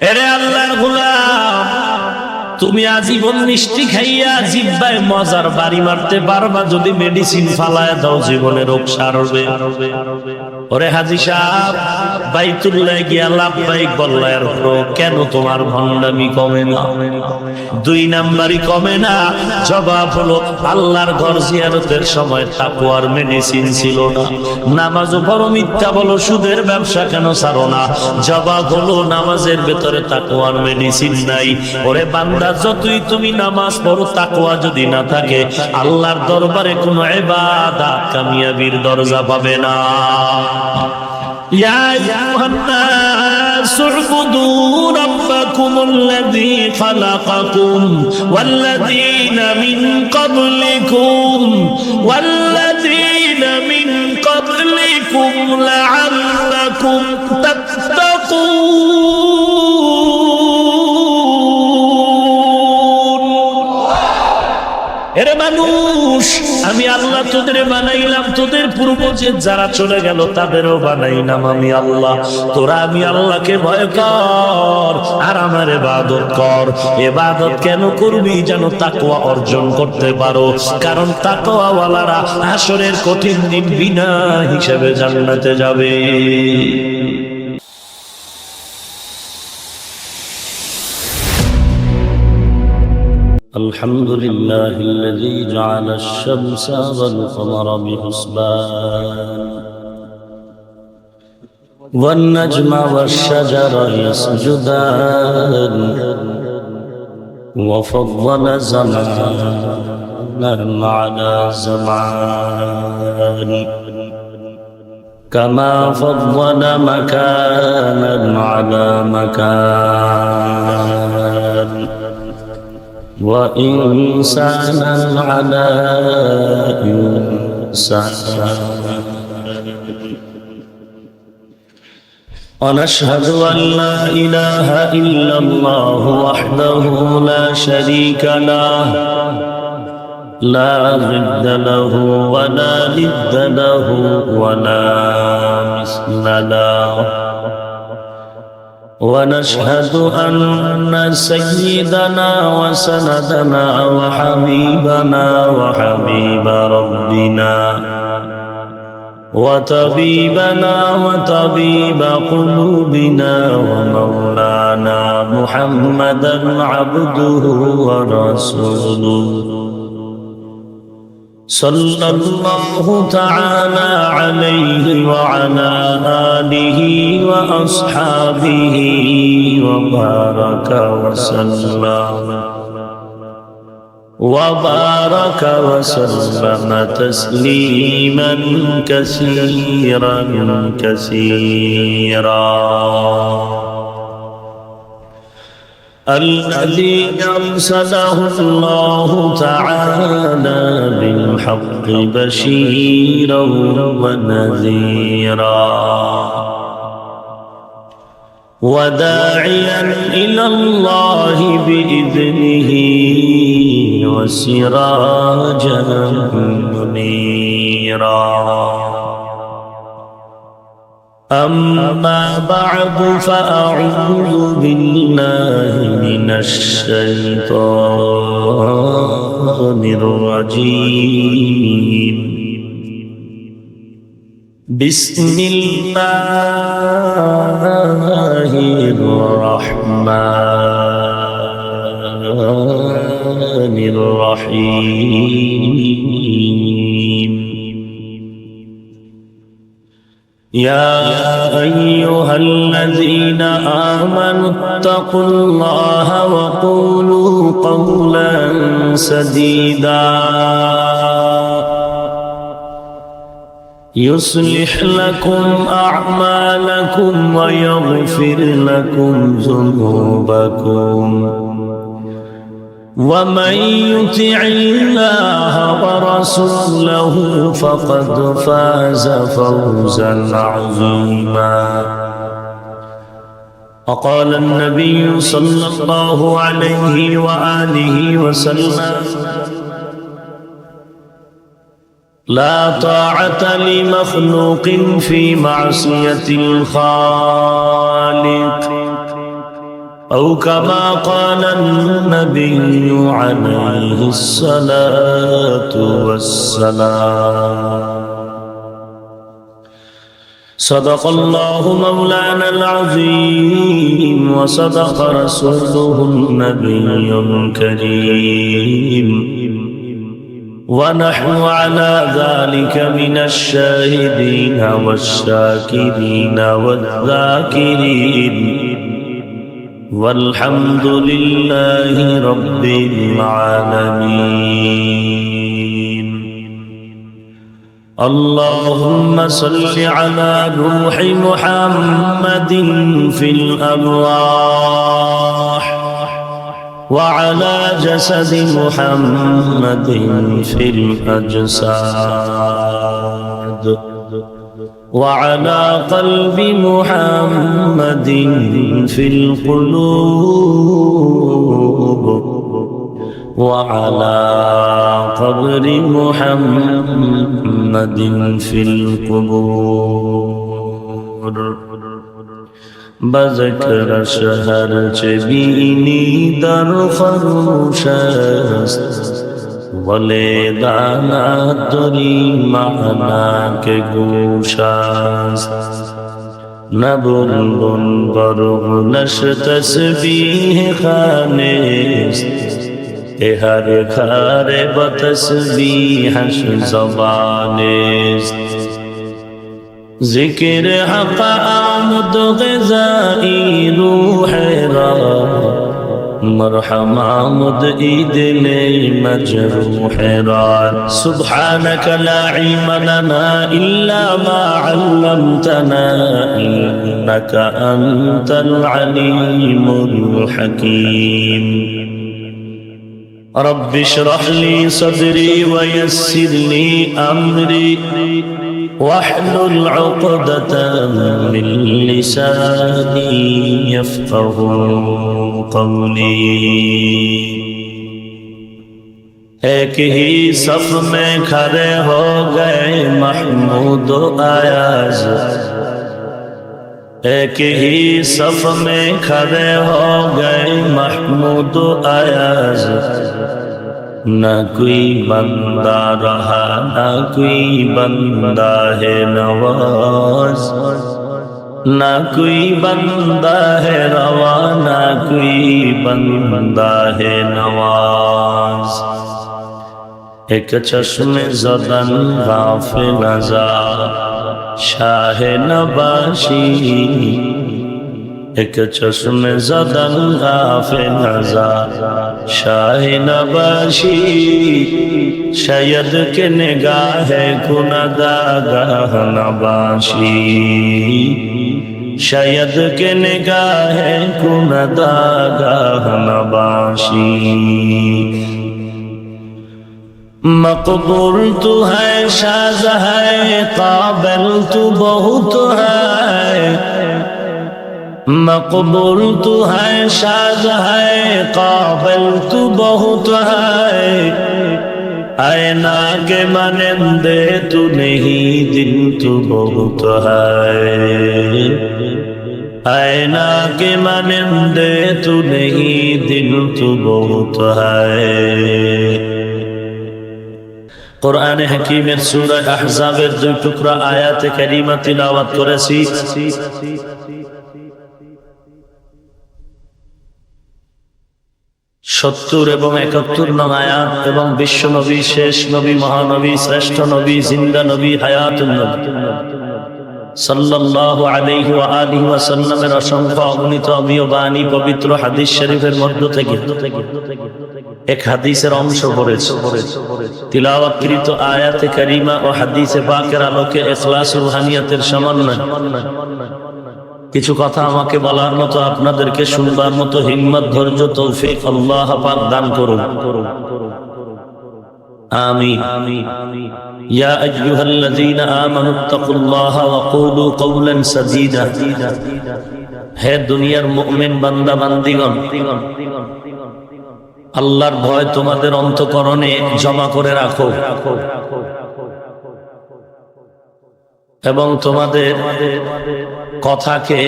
এরে আল্লাহর গোলাম, তুমি আজীবন মিষ্টি খাইয়া জিহ্বায় মজার বাড়ি মারতে পারবা, যদি মেডিসিন ফালায় দাও জীবনে রোগ সারবে। ওরে হাজী সাহেব, বাইতুল্লাহ গিয়া লাব্বাইক বললার কেন তোমার ভণ্ডামি কমে না? 2 নাম্বারই কমে না। জবাব হলো, আল্লাহর ঘর জিয়ারতের সময় তাকওয়ার মেডিসিন ছিল না। নামাজও বড় মিথ্যা বলো, সুদের ব্যবসা কেন ছাড়ো না? জবাব হলো, নামাজের ভেতরে তাকওয়ার মেডিসিন নাই। ওরে বান্দা, যতই তুমি নামাজ পড়ো, তাকওয়া যদি না থাকে, আল্লাহর দরবারে কোনো ইবাদত কামিয়াবির দরজা পাবে না। ইয়া আইয়ুহান নাস উবুদু রাব্বাকুমুল্লাযী খালাকাকুম ওয়াল্লাযীনা মিন ক্বাবলিকুম লাআল্লাকুম তাত্তাকুন। এরে মানুষ, আমি আল্লাহ তোদের বানাইলাম, তোদের পূর্বজের যারা চলে গেল তাদেরও বানাইলাম আমি আল্লাহ। তোরা আমি আল্লাহকে ভয় কর আর আমার ইবাদত কর। ইবাদত কেন করবি? যেন তাকওয়া অর্জন করতে পারো। কারণ তাকওয়াওয়ালারা হাসরের কঠিন দিন বিনা হিসেবে জান্নাতে যাবে। الحمد لله الذي جعل الشمس والقمر بحسبان والنجم والشجر يسجدان وفضل زمانا على زمان كما فضل مكانا على مكان وإنسانا على إنسان. ونشهد أن لا إله إلا الله وحده لا شريك له لا ضد له ولا ند له ولا مثل له. ونشهد أن سيدنا وسندنا وحبيبنا وحبيب ربنا وطبيبنا وطبيب قلوبنا ومولانا محمدا عبده ورسوله صلى الله تعالى عليه وعلى آله وأصحابه وبارك وسلم تسليما كثيرا كثيرا. الذي أرسله الله تعالى بالحق بشيرا ونذيرا وداعيا إلى الله بإذنه وسراجا منيرا. أما بعد فأعوذ بالله من الشيطان الرجيم. بسم الله الرحمن الرحيم. يا أيها الذين آمنوا اتقوا الله وقولوا قولا سديدا يصلح لكم أعمالكم ويغفر لكم ذنوبكم ومن يطع الله ورسوله فقد فاز فوزا عظيما. وقال النبي صلى الله عليه وآله وسلم لا طاعة لمخلوق في معصية الخالق أو كما قال النبي عليه الصلاة والسلام. صدق الله مولانا العظيم وصدق رسوله النبي الكريم ونحن على ذلك من الشاهدين والشاكرين والذاكرين والحمد لله رب العالمين. اللهم صل على روح محمد في الأرواح وعلى جسد محمد في الأجساد وعلى قلب محمد في القلوب وعلى قبر محمد في القبور. بذكر شهر چبینی در خروش است ولی دانا دری معنا کے گوش است. نبلبل برغنش تسبیح خانست ہر خار بتسبیحش زبانست. ذکر حق آمد غذائی روح را مرحم آمد عید مجروح را. سبحانك لا علم لنا إلا ما علمتنا إنك أنت العليم الحكيم. رب اشرح لي صدري ويسر لي أمري واحلل عقدة من لساني يفقه قولي. ایک ہی صف میں کھڑے ہو گئے محمود و ایاز. ایک ہی صف میں کھڑے ہو گئے محمود و ایاز. نہ کوئی بندہ رہا نہ کوئی بندہ ہے نواز. نہ کوئی بندہ ہے روا نہ کوئی بندہ ہے نواز. ایک چشم زدن غافل ازا شاہ نباشی. ایک چشم زدن غافل ازا شاہ نباشی. شاید کہ نگاہ کندگاہ نباشی. شاید کہ نگاہ کندگاہ نباشی. مقبول تو ہے شاز ہے قابل تو بہت ہے. مقبول تو ہے شاز ہے قابل تو بہت ہے. آئینہ کے مانندے تو نہیں دل تو بہت ہے. آئینہ کے مانندے تو نہیں دل تو بہت ہے. قرآن حکیমের সূরা আহজাবের 2 টুকরা আয়াতে কারিমা তিলাওয়াত করেছি. 70 এবং 71 নং আয়াত এবং বিশ্ব নবী শেষ নবী মহানবী শ্রেষ্ঠ নবী জিন্দা নবী হায়াতুন নবী সাল্লাল্লাহু আলাইহি ওয়া আলিহি ওয়াসাল্লামের অসংখ্য অগণিত অমীয় বাণী পবিত্র হাদিস শরীফের মধ্য থেকে এক হাদিসের অংশ পড়েছি. তিলাওয়াতকৃত আয়াতে কারিমা ও হাদিসে পাকের আলোকে ইখলাস রুহানিয়াতের সমন্বয় কিছু কথা আমাকে বলার মতো আপনাদেরকে শুনবার মতো হিম্মত ধৈর্য তৌফিক আল্লাহ পাক দান করুন. আমিন. ইয়া আইয়ুহাল্লাযীনা আমানুত্তাকুল্লাহা ওয়া কুলু কওলান সাদীদা. হে দুনিয়ার মুমিন বান্দা বান্দীগণ, আল্লাহর ভয় তোমাদের অন্তঃকরণে জমা করে রাখো এবং তোমাদের কথাকে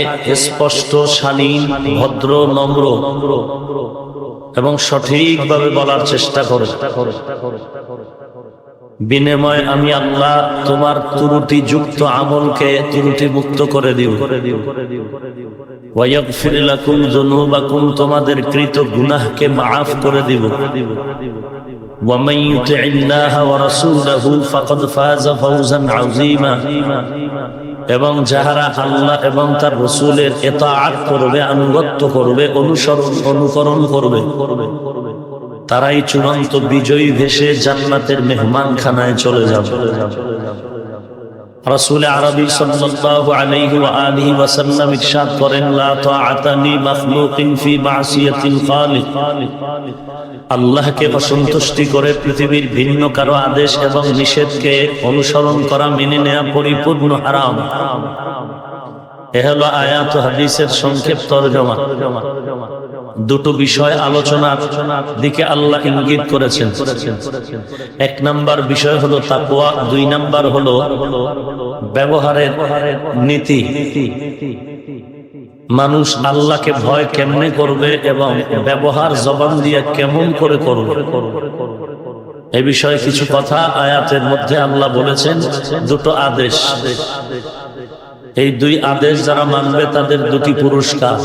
স্পষ্ট, শালীন, ভদ্র, নম্র এবং সঠিকভাবে বলার চেষ্টা করো। বিনিময়ে আমি আল্লাহ তোমার ত্রুটিযুক্ত আমলকে ত্রুটিমুক্ত করে দিব। ওয়াগফির লাকুম যুনুবাকুম, তোমাদের কৃত গুনাহকে মাফ করে দিব। ওয়া মান ইউতি'ল্লাহা ওয়া রাসূলাহু ফাকাদ ফাযা ফাওজান আযীমা, এবং যাহারা আল্লাহ এবং তার রাসূলের ইতাআত করবে, আনুগত্য করবে, অনুকরণ করবে, তারাই চূড়ান্ত বিজয়ী ভেসে জান্নাতের মেহমানখানায় চলে যাবে। রাসূল আরবী সাল্লাল্লাহু আলাইহি ওয়া আলিহি ওয়াসাল্লাম ইরশাদ করেন, লা তাআতা লি মাখলুকিন ফি মাসিয়াতিল খালিক, আল্লাহকে অসন্তুষ্টি করে পৃথিবীর ভিন্ন কারো আদেশ এবং নিষেধকে অনুসরণ করা, মেনে নেওয়া পরিপূর্ণ হারাম। এ হলো আয়াত ও হাদিসের সংক্ষেপ তরজমা। দুটো বিষয় আলোচনার দিকে আল্লাহ ইঙ্গিত করেছেন। এক নাম্বার বিষয় হলো তাকওয়া, দুই নাম্বার হলো ব্যবহারের নীতি। মানুষ আল্লাহকে ভয় কেমনে করবে এবং ব্যবহার জবান দিয়ে কেমন করে করবে, এই বিষয়ে কিছু কথা আয়াতের মধ্যে আল্লাহ বলেছেন। দুটো আদেশ, এই দুই আদেশ যারা মানবে তাদের দুটি পুরস্কার।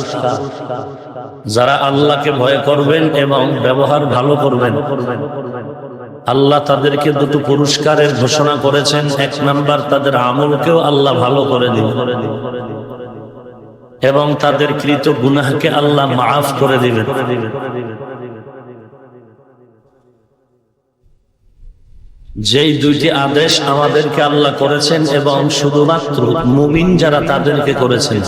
যারা আল্লাহকে ভয় করবেন এবং ব্যবহার ভালো করবেন, আল্লাহ তাদেরকে দুটো পুরস্কারের ঘোষণা করেছেন। এক নাম্বার, তাদের আমলকেও আল্লাহ ভালো করে দিবেন এবং তাদের কৃত গুনাহকে আল্লাহ মাফ করে দিবেন। যেই দুইটি আদেশ আমাদেরকে আল্লাহ করেছেন এবং শুধুমাত্র মুমিন যারা তাদেরকে করেছেন।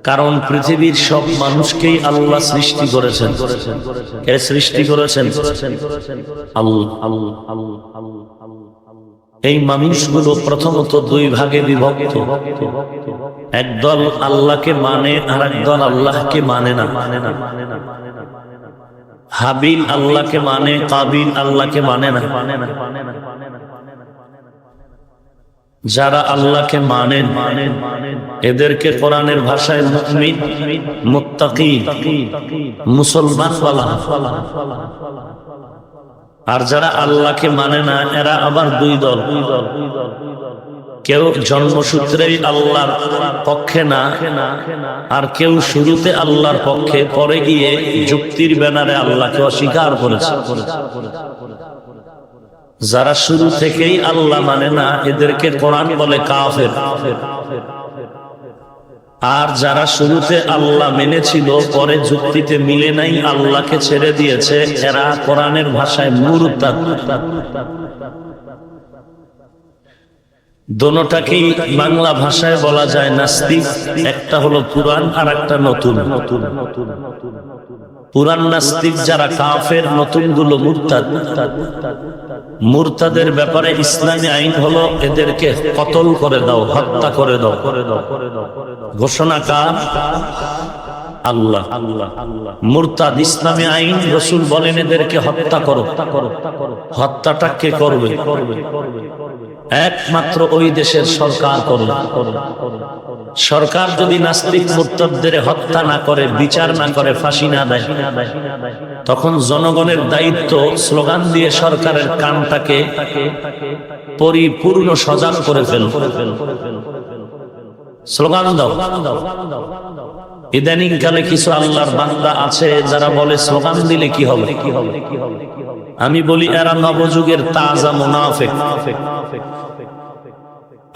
কারণ পৃথিবীর সব মানুষকেই আল্লাহ সৃষ্টি করেছেন। কে সৃষ্টি করেছেন? আল্লাহ। এই মানুষগুলো প্রথমত দুই ভাগে বিভক্ত। একদল আল্লাহকে মানে আর একদল আল্লাহকে মানে না। হাবিল আল্লাহকে মানে, কাবিল আল্লাহকে মানে না। যারা আল্লাহকে মানেন এদেরকে কোরআনের ভাষায় মুমিন, মুত্তাকি, মুসলমান বলা। আর যারা আল্লাহকে মানে না এরা আবার দুই দল। কেউ জন্মসূত্রেই আল্লাহর পক্ষে না, আর কেউ শুরুতে আল্লাহর পক্ষে, পরে গিয়ে যুক্তির ব্যানারে আল্লাহকে অস্বীকার করেছে। যারা শুরু থেকেই আল্লাহ মানে না এদেরকে কোরআন বলে কাফের। আর যারা শুরুতে আল্লাহ মেনেছিল, পরে যুক্তিতে মিলে নাই, আল্লাহকে ছেড়ে দিয়েছে, এরা কোরআনের ভাষায় মুরতাদ। দোনোটাকেই বাংলা ভাষায় বলা যায় নাস্তিক। একটা হলো পুরান আর একটা নতুন। পুরান নাস্তিক যারা কাফের, নতুন গুলো মুরতাদ। মুরতাদের ব্যাপারে ইসলামী আইন হলো এদেরকে কতল করে দাও, হত্যা করে দাও। ঘোষণা কার? আল্লাহ। মুরতাদ ইসলামী আইন, রাসূল বলেন এদেরকে হত্যা করো। হত্যাটা কে করবে? একমাত্র ওই দেশের সরকার করবে। সরকার যদি নাস্তিক মুরতাদদের হত্যা না করে, বিচার না করে, ফাঁসি না দেয়, তখন জনগণের দায়িত্ব স্লোগান দিয়ে সরকারের কানটাকে পরিপূর্ণ সজাগ করে ফেল। স্লোগান দাও। ইদানিং কালে কিছু আল্লাহর বান্দা আছে যারা বলে স্লোগান দিলে কি হবে। আমি বলি এরা নবযুগের তাজা মুনাফিক।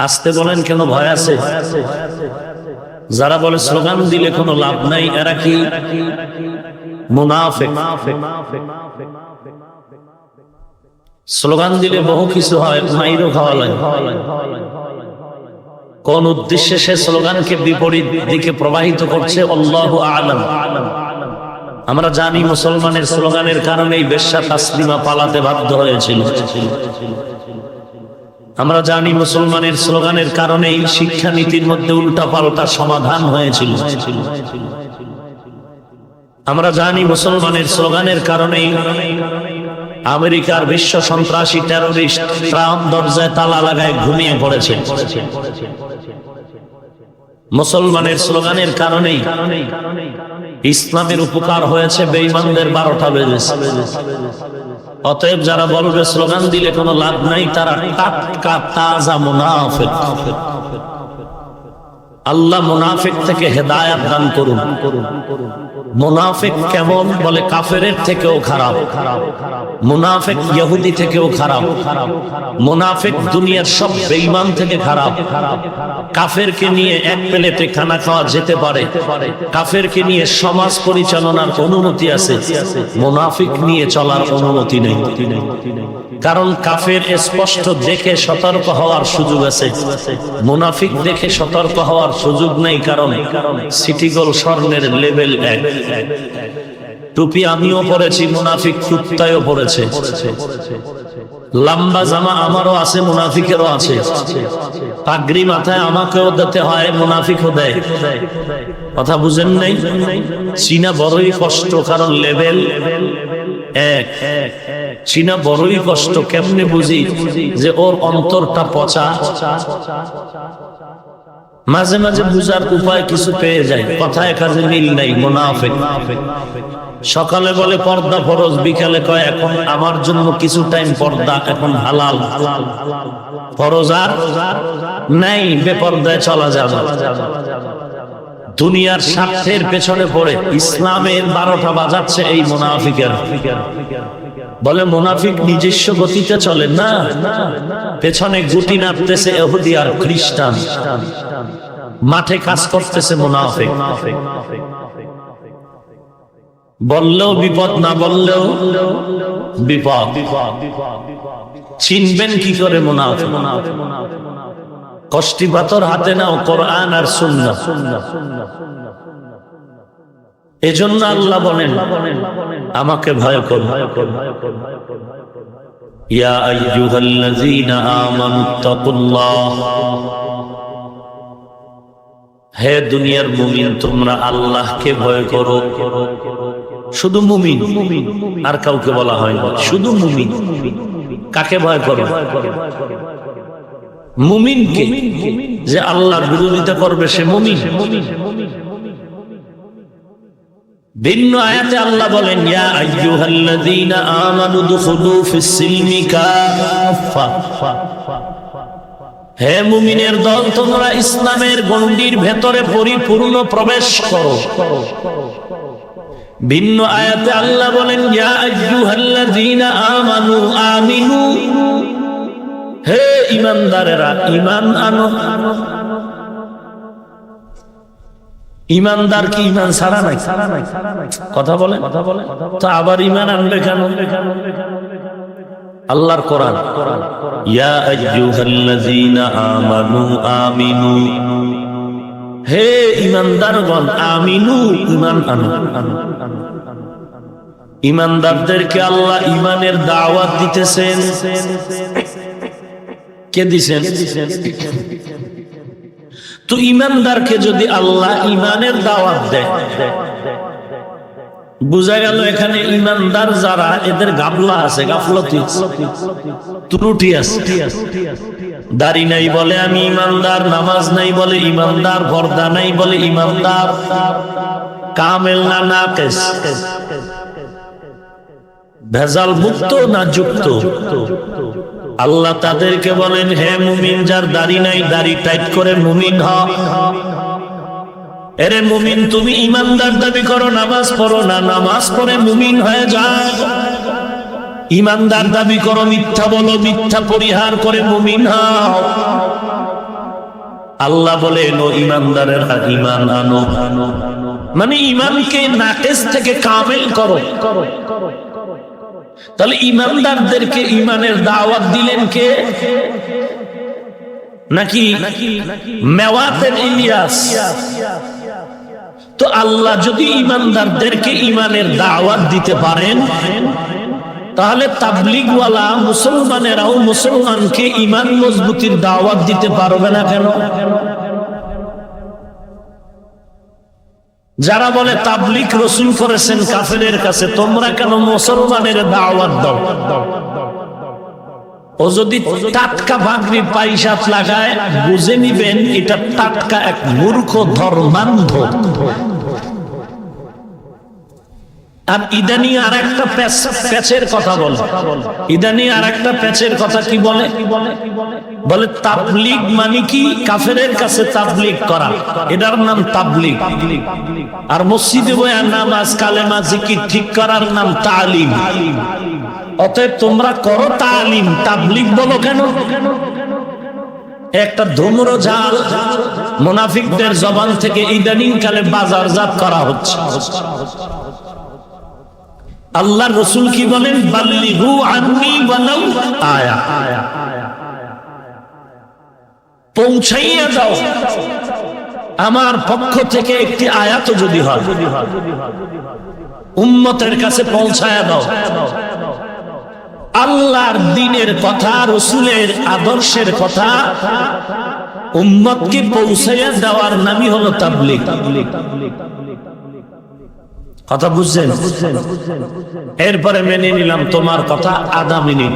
আসতে বলেন কেন? ভয় আছে। যারা বলে স্লোগান দিলে কোনো লাভ নাই, এরা কি মুনাফিক। স্লোগান দিলে বহু কিছু হয়, মাইরও খাওয়া লাগে। কোন উদ্দেশ্যে সে স্লোগানকে বিপরীত দিকে প্রবাহিত করছে আল্লাহু আ'লাম। আমরা জানি মুসলমানের স্লোগানের কারণেই বেশ্যা তাসলিমা পালাতে বাধ্য হয়েছিল। আমরা জানি মুসলমানের স্লোগানের কারণেই শিক্ষানীতির মধ্যে উল্টাপাল্টা সমাধান হয়েছিল। আমরা জানি মুসলমানের স্লোগানের কারণেই আমেরিকার বিশ্ব সন্ত্রাসী টেরোরিস্ট ট্রাম্প দরজায় তালা লাগায় ঘুমিয়ে পড়েছে। মুসলমানের স্লোগানের কারণেই ইসলামের উপকার হয়েছে, বেঈমানদের 12টা বেজেছে। অতএব যারা বলবে স্লোগান দিলে কোনো লাভ নাই, তারা টাটকা তাজা মুনাফিক। আল্লাহ মুনাফিক থেকে হেদায়েত দান করুন। মুনাফিক কেমন? বলে কাফেরের থেকেও খারাপ, মুনাফিক ইহুদি থেকেও খারাপ, মুনাফিক দুনিয়ার সব বেঈমান থেকে খারাপ। কাফেরকে নিয়ে এক প্লেটে খানা খাওয়া যেতে পারে, কাফেরকে নিয়ে সমাজ পরিচালনার অনুমতি আছে, মুনাফিক নিয়ে চলার অনুমতি নেই। কারণ কাফের স্পষ্ট দেখে সতর্ক হওয়ার সুযোগ আছে, মুনাফিক দেখে সতর্ক হওয়ার সুযোগ নেই। কারণ সিটি গোল্ড স্বর্ণের লেভেল 1। টুপি আমিও পরেছি, মুনাফিক কুত্তায়ও পরেছে। লম্বা জামা আমারও আছে, মুনাফিকেরও আছে। পাগড়ি মাথায় আমাকেও দিতে হয়, মুনাফিকও দেয়। কথা বুঝেন নাই? চীনা বড়ই কষ্ট, কারণ লেভেল 1। চীনা বড়ই কষ্ট। কেমনে বুঝি? যে ওর অন্তরটা পচা। মাঝে মাঝে বুঝার উপায় কিছু পেয়ে যায়, কথায় কাজে মিল নাই। মুনাফিক সকালে বলে পর্দা ফরজ, বিকালে কয় এখন আমার জন্য কিছু টাইম পর্দা এখন হালাল। ফরজ আর নাই, বেপর্দায় চলা যাবে। দুনিয়ার স্বার্থের পেছনে পড়ে ইসলামের 12টা বাজাচ্ছে এই মুনাফিকের। বলে মুনাফিক নিজস্ব গতিতে চলে না, পেছনে গুটি নাড়তেছে ইহুদি আর খ্রিস্টান, মাঠে কাজ করতেছে মুনাফিক। বললেও বিপদ, না বললেও বিপদ। চিনবেন কি করে মুনাফিক? কষ্টি পাথর হাতে নাও, কোরআন আর সুন্নাহ। এজন্য আল্লাহ বলেন আমাকে ভয় করো। ইয়া আইয়ুহাল্লাযীনা আমানুত্তাকুল্লাহ, হে দুনিয়ার মুমিন তোমরা আল্লাহকে ভয় করো। শুধু মুমিন, আর কাউকে বলা হয় না, শুধু মুমিন। কাকে ভয় করো? মুমিনকে। যে আল্লাহর বিরোধিতা করবে সে মুমিন। ভিন্ন আয়াতে আল্লাহ বলেন ইয়া আইয়ুহাল্লাযীনা আমানু দুখুলু ফিস-সিলমি কাফা, হে মুমিনের দল তোমরা ইসলামের গণ্ডির ভেতরে পরিপূর্ণ প্রবেশ করো। ভিন্ন আয়াতে আল্লাহ বলেন ইয়া আইয়ুহাল্লাযীনা আমানু আমিনু, হে ঈমানদারেরা ঈমান আনো। ঈমানদার কি ঈমান ছাড়া নাই? কথা বলে তো আবার ঈমান আনবে কেন? আল্লাহর কোরআন ইয়া আইয়ুহাল্লাযীনা আমানু আমিনু, হে ঈমানদারগণ আমিনু, ঈমান আনো। ঈমানদারদেরকে আল্লাহ ঈমানের দাওয়াত দিতেছেন। কে দিবেন? তো ঈমানদারকে যদি আল্লাহ ঈমানের দাওয়াত দেয়, বুঝা গেল এখানে ঈমানদার যারা, এদের গাফলা আছে, গাফলতি, ত্রুটি আছে। দাড়ি নাই বলে আমি ঈমানদার, নামাজ নাই বলে ঈমানদার, পর্দা নাই বলে ঈমানদার, কামেল না নাকিস, ভেজাল মুক্ত না যুক্ত। আল্লাহ তাদেরকে বলেন হে মুমিন, যার দাড়ি নাই দাড়ি টাইট করে মুমিন হ। এরে মুমিন, তুমি ঈমানদার দাবি করো, নামাজ পড়ো না, নামাজ পড়ে মুমিন হয়ে যাও। ঈমানদার দাবি করো, মিথ্যা বলো, মিথ্যা পরিহার করে মুমিন হও। আল্লাহ বলেন ও ঈমানদারেরা ঈমান আনো, মানে ঈমানকে নাকিস থেকে কামেল করো। তাহলে ঈমানদারদেরকে ঈমানের দাওয়াত দিলেন কে? নাকি মেওয়াতের ইলিয়াস? তো আল্লাহ যদি ঈমানদারদেরকে ঈমানের দাওয়াত দিতে পারেন, তাহলে তাবলীগওয়ালা মুসলমানেরাও মুসলমানকে ঈমান মজবুতির দাওয়াত দিতে পারবে না কেন? যারা বলে তাবলীগ রাসূল করেছেন কাফেরের কাছে, তোমরা কেন মুসলমানের দাওয়াত দাও? ও যদি টাটকা ভাগরি পাইসাত লাগায় বুঝে নিবেন এটা টাটকা এক মূর্খ ধর্মান্ধ। আর ইদানি আর একটা প্যাচের কথা বলে, ইদানি আর একটা প্যাচের কথা কি বলে, বলে তাবলীগ মানে কি কাফেরের কাছে তাবলীগ করা, এটার নাম তাবলীগ। আর মসজিদে বয়া নামাজ কালেমা জিকির ঠিক করার নাম তালিম। অতএব তোমরা করো তালিম, তাবলীগ বলো কেন? একটা ধূম্র জাল মুনাফিকদের জবান থেকে ইদানিং কালে বাজারজাত করা হচ্ছে। আল্লাহর রাসূল কি বলেন? বাল্লিগু আন্নী ওয়ালাউ আয়া, পৌঁছাইয়া দাও আমার পক্ষ থেকে একটি আয়াত যদি হয়, উম্মতের কাছে পৌঁছায়া দাও। আল্লাহর দ্বীনের কথা, রাসূলের আদর্শের কথা উম্মতকে পৌঁছাইয়া দেওয়ার নামই হলো তাবলীগ। কথা বুঝছেন? এরপরে মেনে নিলাম তোমার কথা আধা মিনিট।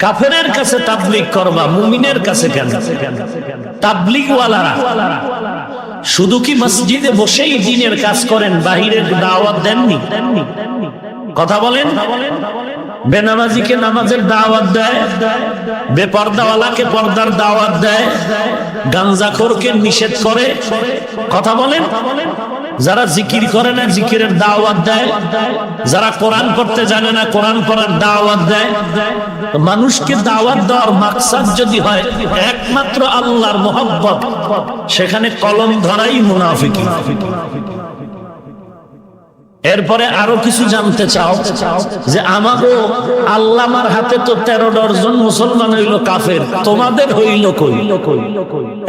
কাফেরের কাছে তাবলীগ করবা, মুমিনের কাছে কেন? তাবলীগওয়ালারা শুধু কি মসজিদে বসেই দ্বীনের কাজ করেন, বাহিরের দাওয়াত দেননি? কথা বলেন। বেনামাজিকে নামাজের দাওয়াত দেয়, বেপর্দাওয়ালাকে পর্দার দাওয়াত দেয়, গাঞ্জাখোরকে নিষেধ করে। কথা বলেন। যারা জিকির করে না জিকিরের দাওয়াত দেয়, যারা কোরআন পড়তে জানে না কোরআন পড়ার দাওয়াত দেয়। মানুষকে দাওয়াত দেওয়ার মাকসাদ যদি হয় একমাত্র আল্লাহর মহব্বত, সেখানে কলম ধরাই মুনাফিকি। এরপরে আরো কিছু জানতে চাও যে আমাগো আল্লামার হাতে তো 13 ডজন মুসলমান হইল কাফের, তোমাদের হইল কই?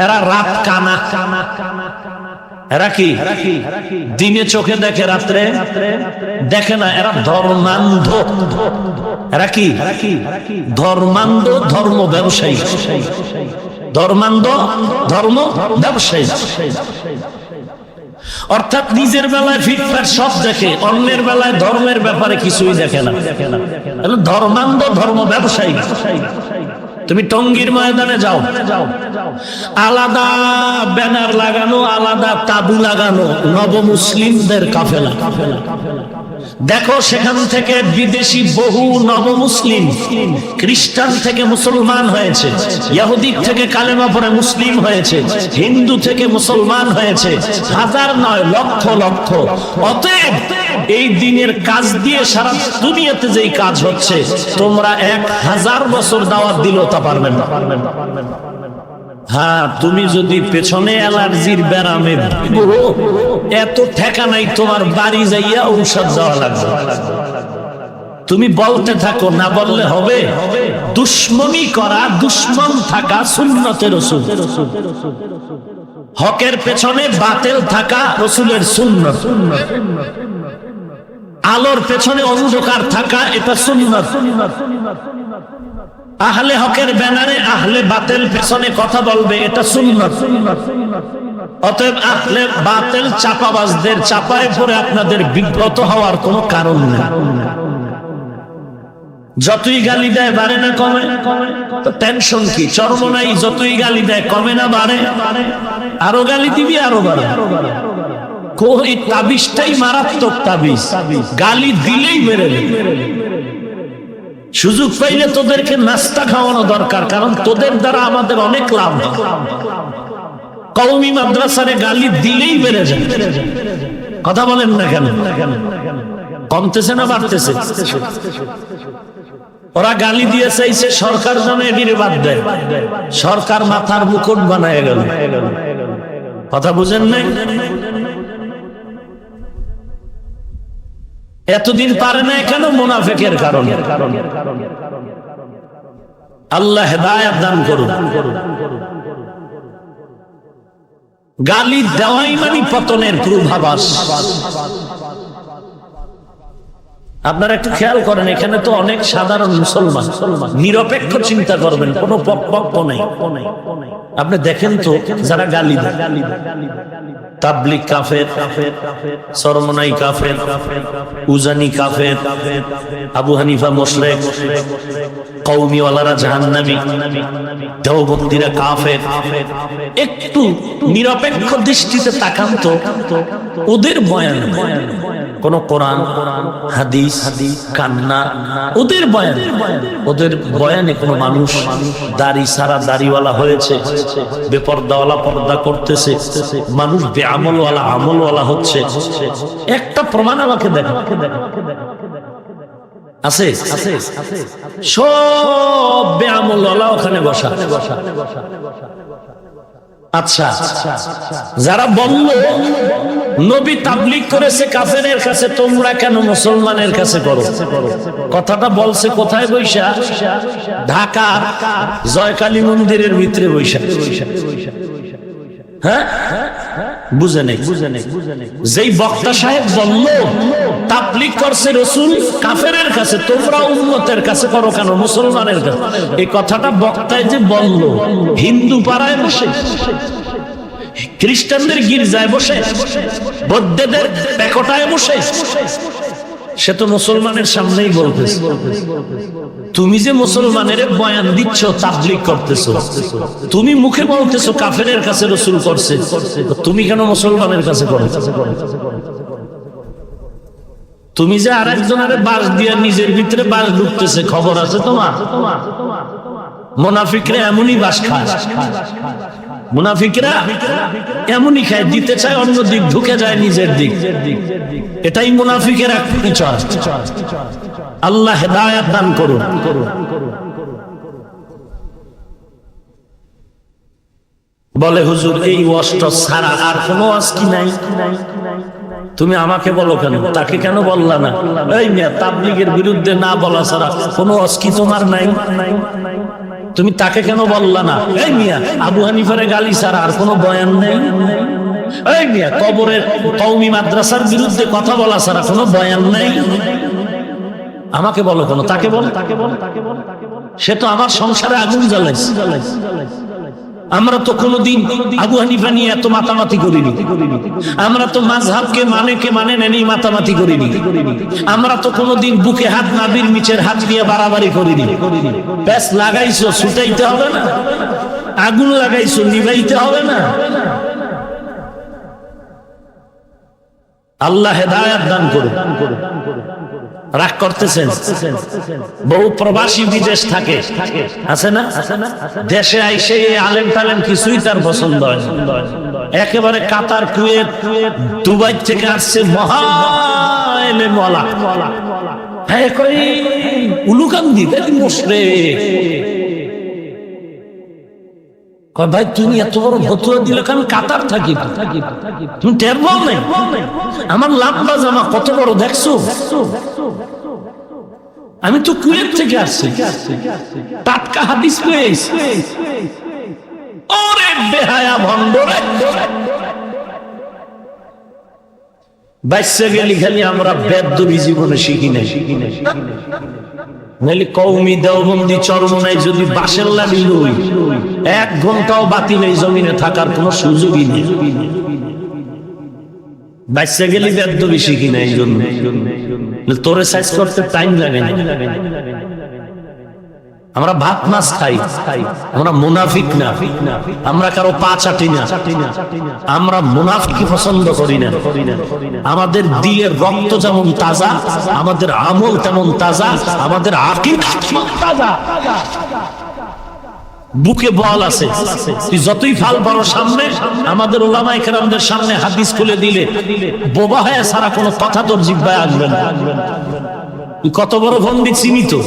এরা রাত কানা, এরা কি দিনে চোখে দেখে রাত্রে দেখে না, এরা ধর্মান্ধ। এরা কি ধর্মান্ধ, ধর্ম ব্যবসায়ী, ধর্মান্ধ ধর্ম ব্যবসায়ী। অর্থাৎ নিজের বেলায় ফিটফাট সব দেখে, অন্যের বেলায় ধর্মের ব্যাপারে কিছুই দেখে না। ধর্মান্ধ ধর্ম ব্যবসায়ী। তুমি টঙ্গীর ময়দানে যাও, আলাদা ব্যানার লাগানো, আলাদা তাবু লাগানো, নবমুসলিমদের কাফেলা। দেখো সেখান থেকে বিদেশি বহু নবমুসলিম, খ্রিস্টান থেকে মুসলমান হয়েছে, ইহুদি থেকে কালেমা পড়ে মুসলিম হয়েছে, হিন্দু থেকে মুসলমান হয়েছে, হাজার নয় লক্ষ লক্ষ। অতএব এই দিনের কাজ দিয়ে সারা দুনিয়াতে যেই কাজ হচ্ছে, তোমরা 1000 বছর দাওয়াত দিলেও তা পারবেন না। হ্যাঁ, তুমি যদি পেছনে অ্যালার্জির ব্যারামে এত ঠেকা নাই, তোমার বাড়ি যাইয়া ঔষধ দেওয়া লাগবে। তুমি বলতে থাকো, না বললে হবে? দুশ্মনী করা, দুশ্মন থাকা সুন্নতে রাসূল। হকের পেছনে বাতিল থাকা রাসূলের সুন্নাত। আলোর পেছনে অন্ধকার থাকা এটা সুন্নাত। আহলে হকের ব্যানারে আহলে বাতিল পেছনে কথা বলবে, এটা সুন্নাত। অতএব আহলে বাতিল চাপাবাজদের চাপায় পড়ে আপনাদের বিব্রত হওয়ার কোনো কারণ নেই। যতই গালি দেয় বাড়ে না কমে, তো টেনশন কি? চরমনাই যতই গালি দেয় কমে না বাড়ে? আরো গালি দিবি, আরো বাড়ে। এই তাবিজটাই মারাত্মক তাবিজ, গালি দিলেই মেরে দেবে। সুযোগ পাইলে তোদেরকে নাস্তা খাওয়ানো দরকার, কারণ তোদের দ্বারা আমাদের অনেক লাভ। কওমি মাদ্রাসারে গালি দিলেই বেড়ে যায়। কথা বলেন না কেন? কমতেছে না বাড়তেছে? ওরা গালি দিয়ে চাইছে সরকার যেন এদিকে বাদ দেয়, সরকার মাথার মুকুট বানায় গেল। কথা বুঝেন নাই? এতদিন পারে না কেন? মুনাফিকের কারণে। আল্লাহ হেদায়েত দান করুন। গালি দেওয়াই মানে পতনের পূর্বাভাস। আপনারা একটু খেয়াল করেন, এখানে তো অনেক সাধারণ মুসলমান, নিরপেক্ষ চিন্তা করবেন, কোনো পক্ষ নেই। আপনি দেখেন তো যারা গালি দেয়, তাবলিগ কাফের, সরমনাই কাফের, উজানি কাফের, আবু হানিফা মুশরিক, কওমিওয়ালারা জাহান্নামী, দেওবন্দিরা কাফের। একটু নিরপেক্ষ দৃষ্টিতে তাকান তো ওদের বয়ান, কোন কোরআন হাদিস কান্না, ওদের বয়ানে কোনো মানুষ দাড়ি সারা দাড়িওয়ালা হয়েছে, বেপর্দাওয়ালা পর্দা করতেছে, মানুষ বেআমলওয়ালা আমলওয়ালা হচ্ছে, একটা প্রমাণ আমাকে দেখা আছে? সব বেআমলওয়ালা ওখানে বসা। আচ্ছা, যারা বলল নবী তাবলীগ করেছে কাফেরের কাছে, তোমরা কেন মুসলমানের কাছে করো? কথাটা বলছে কোথায় বৈশা? ঢাকার জয়কালী মন্দিরের ভিতরে বৈশা। হ্যাঁ, বুঝে নেই। যেই বক্তা সাহেব বলল তাবলীগ করছে রাসূল কাফেরের কাছে, তোমরা উম্মতের কাছে করো কেন, মুসলমানের কাছে? এই কথাটা বক্তায় যে বলল, হিন্দু পাড়ায় বসে, খ্রিস্টানদের গির্জায় বসে, বৌদ্ধদের পেকোটায় বসে, সে তো মুসলমানের সামনেই বলতেছে। তুমি যে মুসলমানের বয়ান দিচ্ছ, তাবলীগ করতেছো, তুমি মুখে বলতেছো কাফেরের কাছে রাসূল করছে, তুমি কেন মুসলমানের কাছে করো? তুমি যে আরেকজনের বাস দিয়ে নিজের ভিতরে বাস ঢুকতেছে, খবর আছে তোমার? মুনাফিকরা এমনই বাস খায়, মুনাফিকরা এমনই খায়, দিতে চায় অন্য দিক, ঢুকে যায় নিজের দিক। এটাই মুনাফিকের এক পরিচয়। আল্লাহ হেদায়েত দান করুন। বলে হুজুর এই ওয়াজটা ছাড়া আর কোনো ওয়াজ কি নাই? তুমি আমাকে বলো কেন, তাকে কেন বললা না? এই মিয়া, তাবলীগের বিরুদ্ধে না বলা ছাড়া কোনো ওয়াজ কি তোমার নাই? তুমি তাকে কেন বললা না? এই মিয়া, আবু হানিফার গালি ছাড়া আর কোনো বয়ান নেই? এই মিয়া, কবরের কওমি মাদ্রাসার বিরুদ্ধে কথা বলা ছাড়া কোনো বয়ান নেই? আমাকে বলো কেন, তাকে বল। সে তো আমার সংসারে আগুন জ্বালাইছে। আমরা তো কোনোদিন আবু হানিফা নিয়ে এত মাতামাতি করিনি। আমরা তো মাযহাবকে মানে নেনি মাতামাতি করিনি। আমরা তো কোনোদিন বুকে হাত, নাবির নিচের হাত দিয়ে বাড়াবাড়ি করিনি। প্যাস লাগাইছো, ছুটাইতে হবে না? আগুন লাগাইছো, নিভাইতে হবে না? আল্লাহ হেদায়েত দান করুন। রাগ করতেছেন? বহু প্রবাসী বিদেশ থাকে, আছে না? দেশে আইসে আলেম টালেম কিছুই তার পছন্দ হয় না। একেবারে কাতার, কুয়েত, দুবাই থেকে আসছে মহা এলেম ওয়ালা। হ্যাঁ, কই উলুকান্দি মুশরিক। ভাই তুমি এত বড় ফতোয়া দিলে, আমি কাতার থাকি, তুমি টের পাও নাই? আমার লাম্বা জামা কত বড় দেখছো? আমি তো কুয়েত থেকে আসছি, টাটকা হাদিস পেয়েছি। ওরে বেহায়া ভণ্ড, বাইসে গেলি খালি আমরা বেদবি জীবনে শিখি নাই। নাইলে কওমি দেওবন্দি চরমনাই যদি বাসের লাগি লই, 1 ঘন্টাও বাতিল এই জমিনে থাকার কোনো সুযোগই নেই। বাইসে গেলি বেদবি শিখি নাই, এই জন্য তোরে সাইজ করতে টাইম লাগে না। আমরা ভাত মাছ খাই, আমরা মুনাফিক না, আমরা কারো পা চাটি না, আমরা মুনাফিকি পছন্দ করি না। আমাদের দিলের রক্ত যেমন তাজা, আমাদের আমল তেমন তাজা, আমাদের আকীদা তেমন তাজা। বুকে বল আছে, তুই যতই ফাল পারো সামনে, আমাদের উলামায়ে কেরামদের সামনে হাদিস খুলে দিলে বোবা হয়ে সারা কোনো কথা তোর জিহ্বায় আসবে না। তুই কত বড় পণ্ডিত চিনি তো?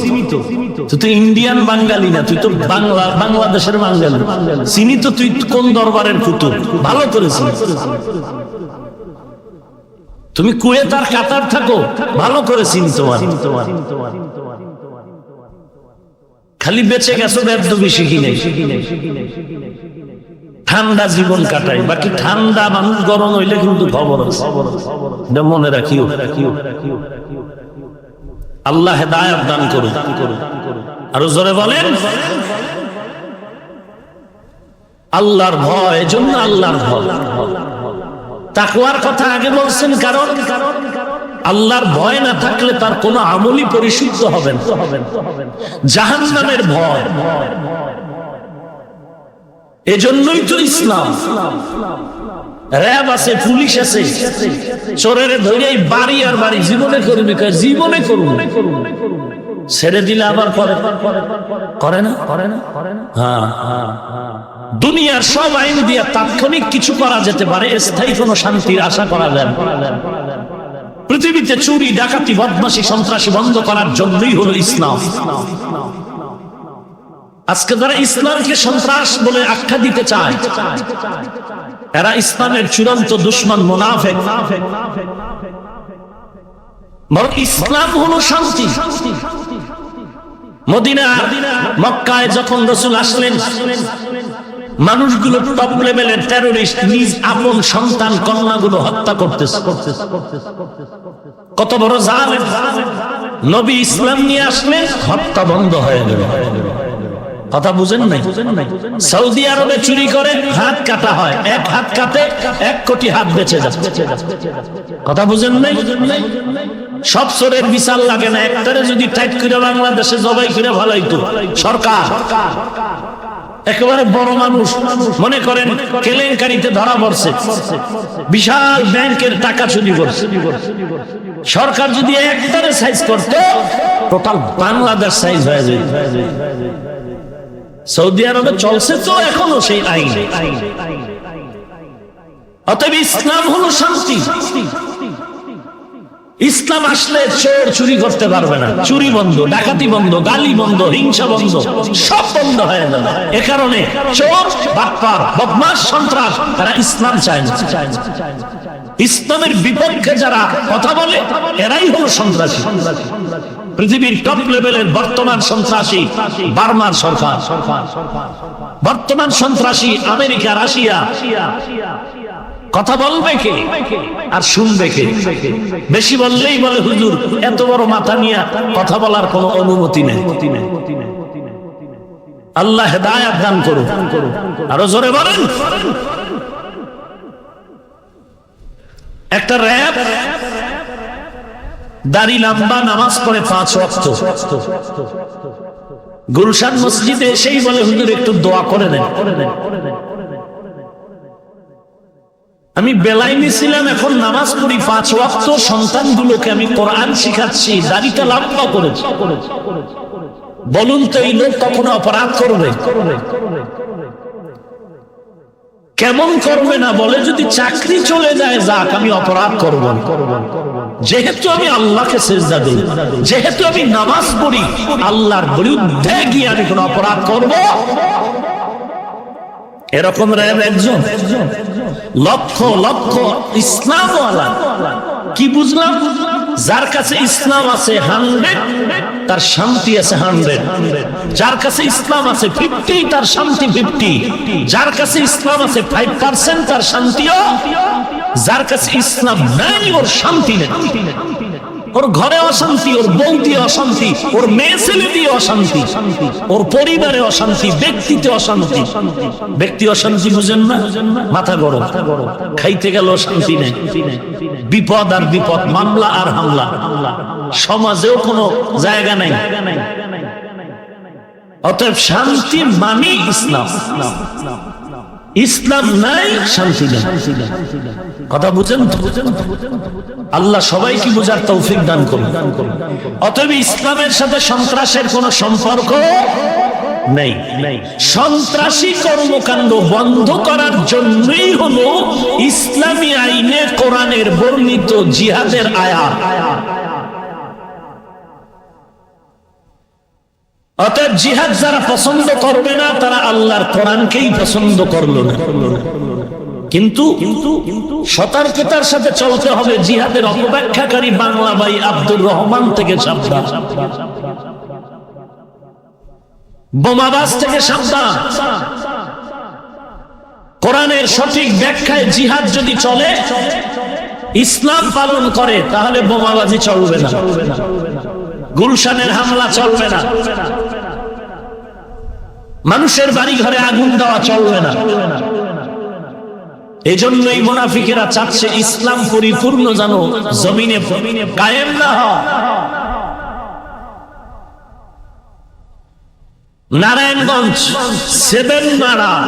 তুই তো ইন্ডিয়ান বাঙালি না, তুই তো বাংলাদেশের বাঙালি চিনি তো। তুই কোন দরবারের কুতুব? ভালো করেছিস। তুমি কুয়েত আর কাতার থাকো, ভালো করে চিনি তোমার। খালি বেঁচে গেছো বেদবি শিখি নাই, ঠান্ডা জীবন কাটাই। বাকি ঠান্ডা মানুষ গরম হইলে কিন্তু খবর আছে, মনে রাখিও। আল্লাহ হেদায়েত দান করুন। আরো জোরে বলেন আল্লাহর ভয়। এজন্য আল্লাহর ভয়, তাকওয়ার কথা আগে বলছেন, কারণ আল্লাহর ভয় না থাকলে তার কোনো আমলই পরিশুদ্ধ হবে না। জাহান্নামের ভয়, এজন্যই তো ইসলাম। র্যাব আছে, পুলিশ আছে, চোরের ধরে বাড়ি আর বাড়ি জীবনে করবে, জীবনে করুন, ছেড়ে দিলে আবার করে না। হ্যাঁ, দুনিয়ার সব আইন দিয়ে তাৎক্ষণিক কিছু করা যেতে পারে, স্থায়ী কোনো শান্তির আশা করা যায় না। পৃথিবীতে চুরি, ডাকাতি, বদমাশি, সন্ত্রাসী বন্ধ করার জন্যই হলো ইসলাম। আজকে যারা ইসলামকে সন্ত্রাস বলে আখ্যা দিতে চায়, এরা ইসলামের চূড়ান্ত দুশমন, মুনাফিক। বরং ইসলাম হলো শান্তি। মদিনা, মক্কায় যখন রাসূল আসলেন, মানুষগুলো টপ লেভেলের টেররিস্ট নিজ আপন সন্তান কন্যাগুলো হত্যা করতেছে। কত বড় জালেম! নবী ইসলাম নিয়ে আসলেন, হত্যা বন্ধ হয়ে গেল। কথা বুঝেন নাই? সৌদি আরবে চুরি করে হাত কাটা হয়, এক হাত কাটে 1 কোটি হাত বেঁচে যাচ্ছে। কথা বুঝেন নাই? সব চোরের বিচার লাগে না, একটারে যদি টাইট করে বাংলাদেশে জবাই করে ভালাইতো সরকার। একেবারে বড় মানুষ মনে করেন কেলেঙ্কারিতে ধরা পড়ছে, বিশাল ব্যাংকের টাকা চুরি করছে, সরকার যদি একটারে সাইজ করতো, টোটাল বাংলাদেশ সাইজ হয়ে যেত। সৌদি আরবে চলছে তো এখনো সেই আইন। অতএব ইসলাম হলো শান্তি। ইসলাম আসলে চোর চুরি করতে পারবে না, চুরি বন্ধ, ডাকাতি বন্ধ, গালি বন্ধ, হিংসা বন্ধ, সব বন্ধ হয়ে যাবে। এ কারণে চোর, বাটপার, বদমাশ, সন্ত্রাস তারা ইসলাম চায় না। ইসলামের বিপক্ষে যারা কথা বলে এরাই হলো সন্ত্রাসী। পৃথিবীর টপ লেভেলের বর্তমান সন্ত্রাসী বার্মার সরকার, বর্তমান সন্ত্রাসী আমেরিকা, রাশিয়া। কথা বলবে কে আর শুনবে কে? বেশি বললেই বলে হুজুর এত বড় মাথা নিয়ে কথা বলার কোনো অনুমতি নেই। আল্লাহ হেদায়েত দান করুন। আরো জোরে বলেন। একটা র‍্যাব দাড়ি লম্বা, নামাজ পড়ে 5 ওয়াক্ত, গুলশান মসজিদে এসেই বলে হুজুর একটু দোয়া করে দেন। আমি বেলায় নিছিলাম, এখন নামাজ পড়ি 5 ওয়াক্ত, সন্তানগুলোকে আমি কোরআন শিখাচ্ছি, দাড়িটা লম্বা করেছি। বলুন তো এই লোক কখনো অপরাধ করবে? কেমন করবে না? বলে যদি চাকরি চলে যায় যাক, আমি অপরাধ করব না। যেহেতু আমি আল্লাহকে সিজদা দিই, যেহেতু আমি নামাজ পড়ি, আল্লাহর বিরুদ্ধে গিয়ে আমি কোন অপরাধ করব? এরকম র‍্যাব একজন, লক্ষ লক্ষ ইসলামওয়ালা। কি বুঝলাম? যার কাছে ইসলাম আছে 100, তার শান্তি আছে 100। যার কাছে ইসলাম আছে 50, তার শান্তি 50। যার কাছে ইসলাম আছে 5%, তার শান্তিও। যার কাছে ইসলাম নাই, ওর শান্তি নেই। ওর ঘরে অশান্তি, ওর বউ দিয়ে অশান্তি, ওর মেয়ে ছেলে দিয়ে অশান্তি, ওর পরিবারে অশান্তি, ব্যক্তিতে অশান্তি। ব্যক্তি অশান্তি বুঝেন না? মাথা গরম, খাইতে গেল শান্তি নেই, বিপদ আর বিপদ, মামলা আর হামলা, সমাজেও কোনো জায়গা নাই। অতএব শান্তি মানে ইসলাম। ইসলাম নাই, শান্তি নেই। কথা বুঝেন? আল্লাহ সবাইকে বুঝার তৌফিক দান করুন। অতএব ইসলামের সাথে সন্ত্রাসের কোনো সম্পর্ক নেই। সন্ত্রাসী কর্মকাণ্ড বন্ধ করার জন্যই হলো ইসলামী আইনে কোরআনের বর্ণিত জিহাদের আয়াত। অতএব জিহাদ যারা পছন্দ করবে না, তারা আল্লাহর কোরআনকেই পছন্দ করলো না। কিন্তু সতর্কতার সাথে চলতে হবে। জিহাদের অপব্যাখ্যাকারী বাংলা ভাই আব্দুর রহমান থেকে সাবধান, বোমাবাজ থেকে সাবধান। কোরআনের সঠিক ব্যাখ্যায় জিহাদ যদি চলে, ইসলাম পালন করে, তাহলে বোমাবাজি চলবে না। গুলশানের হামলা চলবে না, মানুষের বাড়ি ঘরে আগুন দেওয়া চলবে না। এজন্যই মুনাফিকেরা চাচ্ছে ইসলাম পরিপূর্ণ যেন জমিনে কায়েম না হয়। নারায়ণগঞ্জ 7 মার্ডার,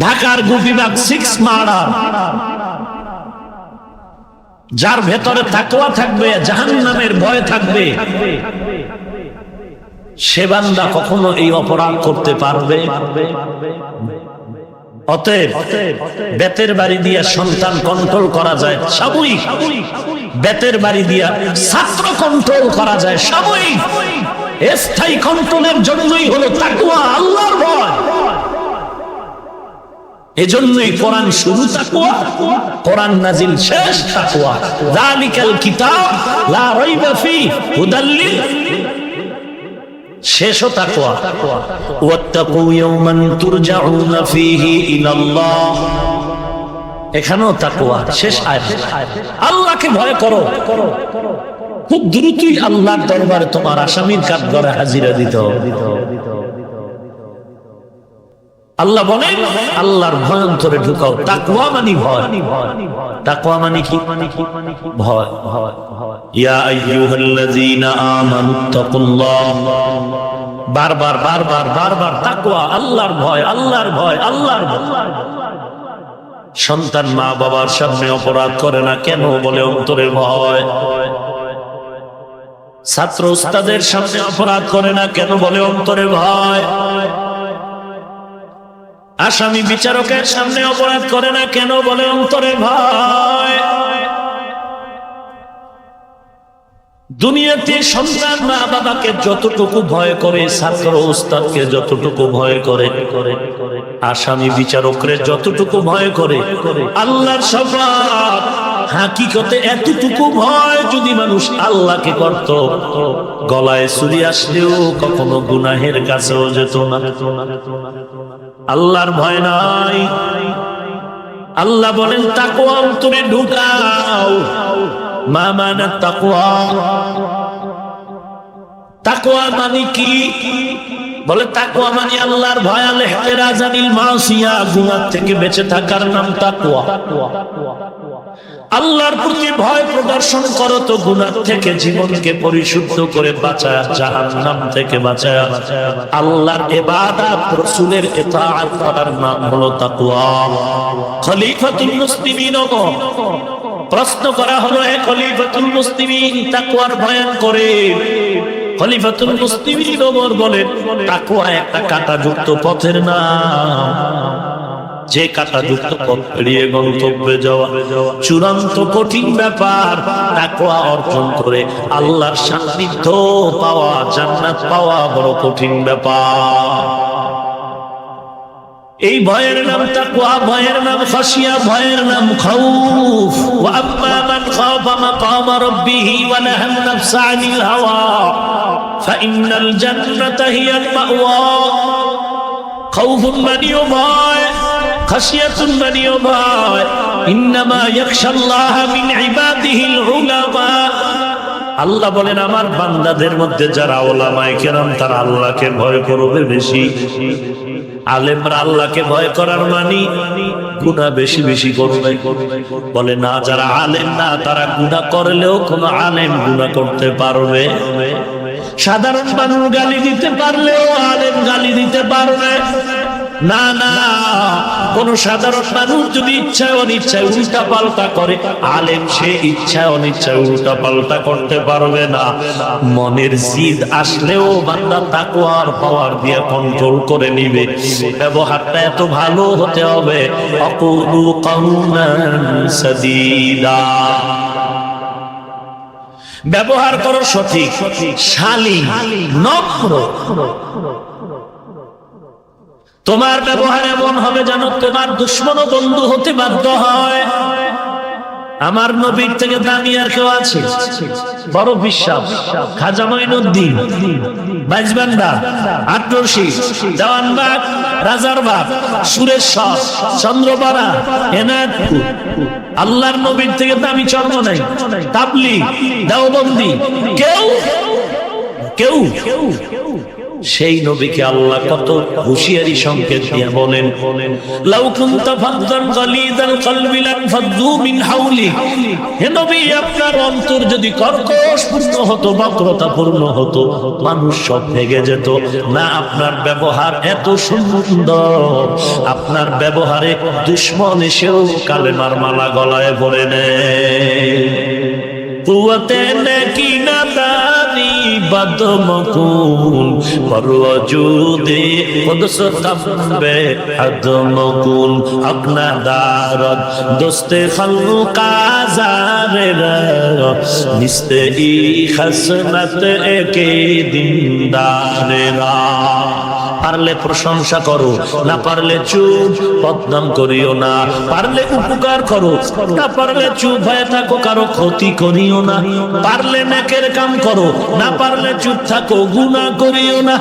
ঢাকার গোপীবাগ 6 মার্ডার। যার ভেতরে তাকওয়া থাকবে, জাহান্নামের ভয় থাকবে, সে বান্দা কখনো এই অপরাধ করতে পারবে। অতএব বেতের বাড়ি দিয়া সন্তান কন্ট্রোল করা যায় সাময়িক, বেতের বাড়ি দিয়া ছাত্র কন্ট্রোল করা যায় সাময়িক। স্থায়ী কন্ট্রোলের জন্যই হলো তাকওয়া, আল্লাহর ভয়। এজন্যই কোরআন শুরু তাকওয়া, কোরআন নাজিল শেষ তাকওয়া। যালিকাল কিতাব লা রাইবা ফীহি হুদাল লিল, শেষও তাকওয়া। ওয়াত্তাকু ইয়াওমান তুরজাউনা ফীহি ইলাল্লাহ, এখানেও তাকওয়া, শেষ আয়াত। আল্লাহকে ভয় করো, খুব দ্রুতই আল্লাহর দরবারে তোমার আসামির কাঠগড়ায় হাজিরা দিতে হবে। আল্লাহ বলেন আল্লাহর ভয় অন্তরে ঢুকাও। তাকওয়া মানে ভয়। তাকওয়া মানে কি? ভয়। ইয়া আইয়ুহাল্লাযীনা আমানুত্তাকুল্লাহ, বারবার বারবার বারবার তাকওয়া, আল্লাহর ভয়, আল্লাহর ভয়, আল্লাহর ভয়। সন্তান মা বাবার সামনে অপরাধ করে না কেন? বলে অন্তরে ভয়। ছাত্র উস্তাদের সামনে অপরাধ করে না কেন? বলে অন্তরে ভয়। আসামি বিচারকের সামনে অপরাধ করে না কেন? বলে অন্তরে ভয়। দুনিয়াতে সন্তান মা বাবাকে যতটুকু ভয় করে, ছাত্র উস্তাদকে যতটুকু ভয় করে, আসামি বিচারকরে যতটুকু ভয় করে, আল্লাহর শপথ হাকিকতে এতটুকু ভয় যদি মানুষ আল্লাহকে করত, গলায় ছুরি আসলেও কখনো গুনাহের কাছেও যেত না। আল্লাহর ভয় নাই। আল্লাহ বলেন তাকওয়া অন্তরে ঢুকাও। মা মানে তাকওয়া? তাকওয়া মানে কি? বলে তাকওয়া মানে আল্লাহর ভয়, আল ইহতিরাজ আনিল মাসিয়া, গুনাহ থেকে বেঁচে থাকার নাম তাকওয়া। আল্লাহর প্রতি ভয় প্রদর্শন করো তো গুনাহ থেকে জীবনকে পরিশুদ্ধ করে বাঁচায়, জাহান্নাম থেকে বাঁচায় আল্লাহর ইবাদত, রাসূলের ইতাআত করার নাম হলো তাকওয়া। খলিফাতুল মুসলিমিন, প্রশ্ন করা হলো হে খলিফাতুল মুসলিমিন, তাকওয়ার বয়ান করে। খলিফাতুল মুসলিমিন ওমর বলেন তাকওয়া একটা কাঁটাযুক্ত পথের নাম, যে কাঁটাযুক্ত পথ পেরিয়ে গন্তব্যে যাওয়া চূড়ান্ত কঠিন ব্যাপার। তাকওয়া অর্জন করে আল্লাহর সান্নিধ্য পাওয়া, জান্নাত পাওয়া বড় কঠিন ব্যাপার। এই ভয়ের নাম তাকওয়া, ভয়ের নাম খাশিয়া, ভয়ের নাম খাউফ। ওয়া আম্মা মান খাফা মাকামা রাব্বিহি ওয়া নাহান নাফসা আনিল হাওয়া ফাইন্নাল জান্নাতা হিয়াল মাওয়া। খাউফুন মানিও ভয়, খাশিয়াতুন মানিও ভয়। ইন্নামা ইয়াখশাল্লাহ মিন ইবাদিহিল উলামা। আল্লাহ বলেন আমার বান্দাদের মধ্যে যারা উলামায়ে কেরাম, তারা আল্লাহকে ভয় করবে বেশি। আলেমরা আল্লাহকে ভয় করার মানে গুনাহ বেশি বেশি করবে। বলে না, যারা আলেম না তারা গুনাহ করলেও কোন আলেম গুনাহ করতে পারবে। সাধারণ মানুষ গালি দিতে পারলেও আলেম গালি দিতে পারবে না। না, কোন সাধারণ মানুষ যদি ইচ্ছায় অনিচ্ছায় উল্টা পাল্টা করে, আলেম সে ইচ্ছায় অনিচ্ছায় উল্টা পাল্টা করতে পারবে না। মনের জিদ আসলেও বান্দা তাকওয়ার পাওয়ার দিয়ে কন্ট্রোল করে নিবে। ব্যবহারটা এত ভালো হতে হবে, আকুলু কাউলান সাদীদা। ব্যবহার করো সঠিক, শালীন, নম্র। তোমার ব্যবহার এমন হবে যেন তোমার দুশমন ও বন্ধু হতে বাধ্য হয়। আমার নবীর থেকে দামি আর কেউ আছে? বড় বিশ্বাস খাজা মঈনুদ্দিন, বাইজবান্ডা, আটরশি, দেওয়ানবাগ, রাজারবাগ, সুরেশ্বর, চন্দ্রপাড়া, এনায়তপুর, আল্লাহর নবীর থেকে দামি চর্ম নাই। তাবলীগ, দেওবন্দি, কেউ সেই নবীকে আল্লাহ কত হুঁশিয়ারি সংকেত দিয়ে বলেন, লাউ কুনতা ফাদ্দান গালিদাল কলবি লানফাদ্দু মিন হাওলি। হে নবী, আপনার অন্তর যদি কর্কশপূর্ণ হতো, বক্রতাপূর্ণ হতো, মানুষ সব ভেঙে যেত না। আপনার ব্যবহার এত সুন্দর, আপনার ব্যবহারে দুশমন এসেও কালেমার মালা গলায় পড়ে নেয়। কুওয়াতে নেকি না দানি বদমকুন পরওজুদে কুদস তাবে আদমকুন আকনা দারদ দোস্তে খালকা জারেরা নিস্তে ই খাসনত একে দিনদারেরা। পারলে প্রশংসা করো, না পারলে চুপ, বদনাম করিও না। পারলে উপকার করো, না পারলে চুপ হয়ে থাকো, কারো ক্ষতি করিও না। পারলে নেকের কাম করো, না পারলে চুপ থাকো, গুনাহ করিও না।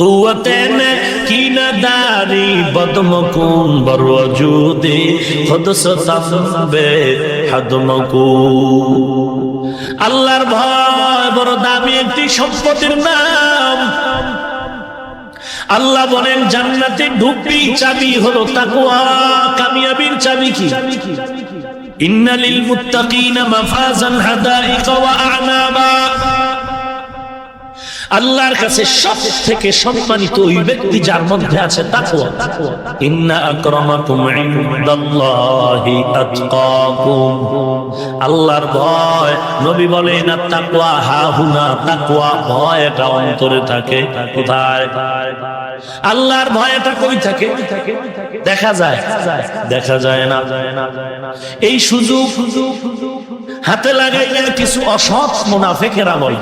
কুওয়াতে নেকি না দারি বদমকুন বরওজুদে খুদস তাবে হাদমকুন। আল্লাহর ভয় বড় দামি একটি সম্পদের নাম। আল্লাহ বলেন জান্নাতে ঢুকবি, চাবি হলো তাকওয়া। কামিয়াবির চাবি কি? ইন্না লিল মুত্তাকিনা মাফাজান হাদাইকা ওয়া আ'নাবা। আল্লাহর কাছে সবথেকে সম্মানিত ওই ব্যক্তি যার মধ্যে আছে তাকওয়া। ইন্না আকরামাকুম ইনদাল্লাহি আতকাকুম। আল্লাহর ভয়, নবী বলেন তাকওয়া হাহুনা, তাকওয়া ভয় এটা অন্তরে থাকে। কোথায়? আল্লাহর ভয় এটা কই থাকে? দেখা যায়? দেখা যায় না। এই সুযোগ হাতে লাগাইয়া কিছু অসৎ মুনাফিকেরা বলে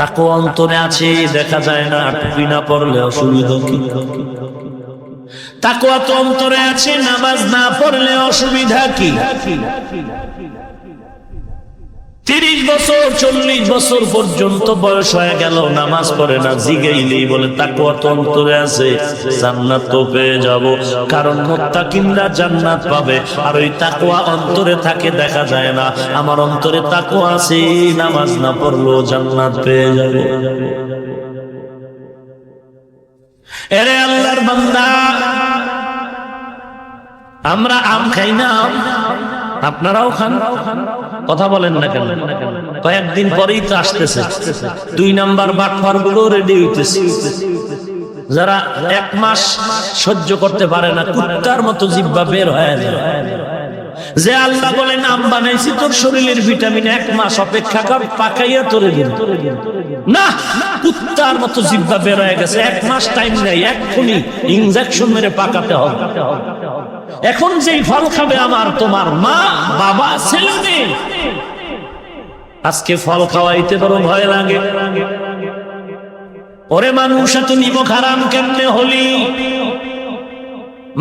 তাকওয়া অন্তরে আছে, দেখা যায় না। টুপি না পড়লে অসুবিধা কি? তাকওয়া তো অন্তরে আছে, নামাজ না পড়লে অসুবিধা কি? 30 বছর 40 বছর পর্যন্ত বয়স হয়ে গেল, নামাজ পড়ে না, জিগাইলেই বলে তাকওয়া তো অন্তরে আছে, জান্নাত তো পেয়ে যাব। কারণ মুত্তাকিনরা জান্নাত পাবে, আর ওই তাকওয়া অন্তরে থাকে, দেখা যায় না। আমার অন্তরে তাকওয়া আছে, নামাজ না পড়লেও জান্নাত পেয়ে যাব। এরে আল্লাহর বান্দা, আমরা আম খাই না, আপনারাও খান, কথা বলেন না কেন? কয়েকদিন পরেই তো আসতেছে 2 নাম্বার বাটফার গুলো রেডি হইতেছে। যারা 1 মাস সহ্য করতে পারে না, কুত্তার মতো জিহ্বা বের হয়ে যায়। যে আল্লাহ বলেন আম বানাইছি তোর শরীরের ভিটামিন 1 মাস অপেক্ষা কর, পাকাইয়া তোরে দিন না, কুত্তার মতো জিহ্বা বের হয়ে গেছে। 1 মাস টাইম নেই, এক্ষুনি ইনজেকশন মেরে পাকাতে হবে। এখন যেই ফল খাবে আমার তোমার মা বাবা ছেলে মেয়ে, আজকে ফল খাওয়াইতে বড় ভয় লাগে। ওরে মানুষ এত নিমক হারাম কেমনে হলি?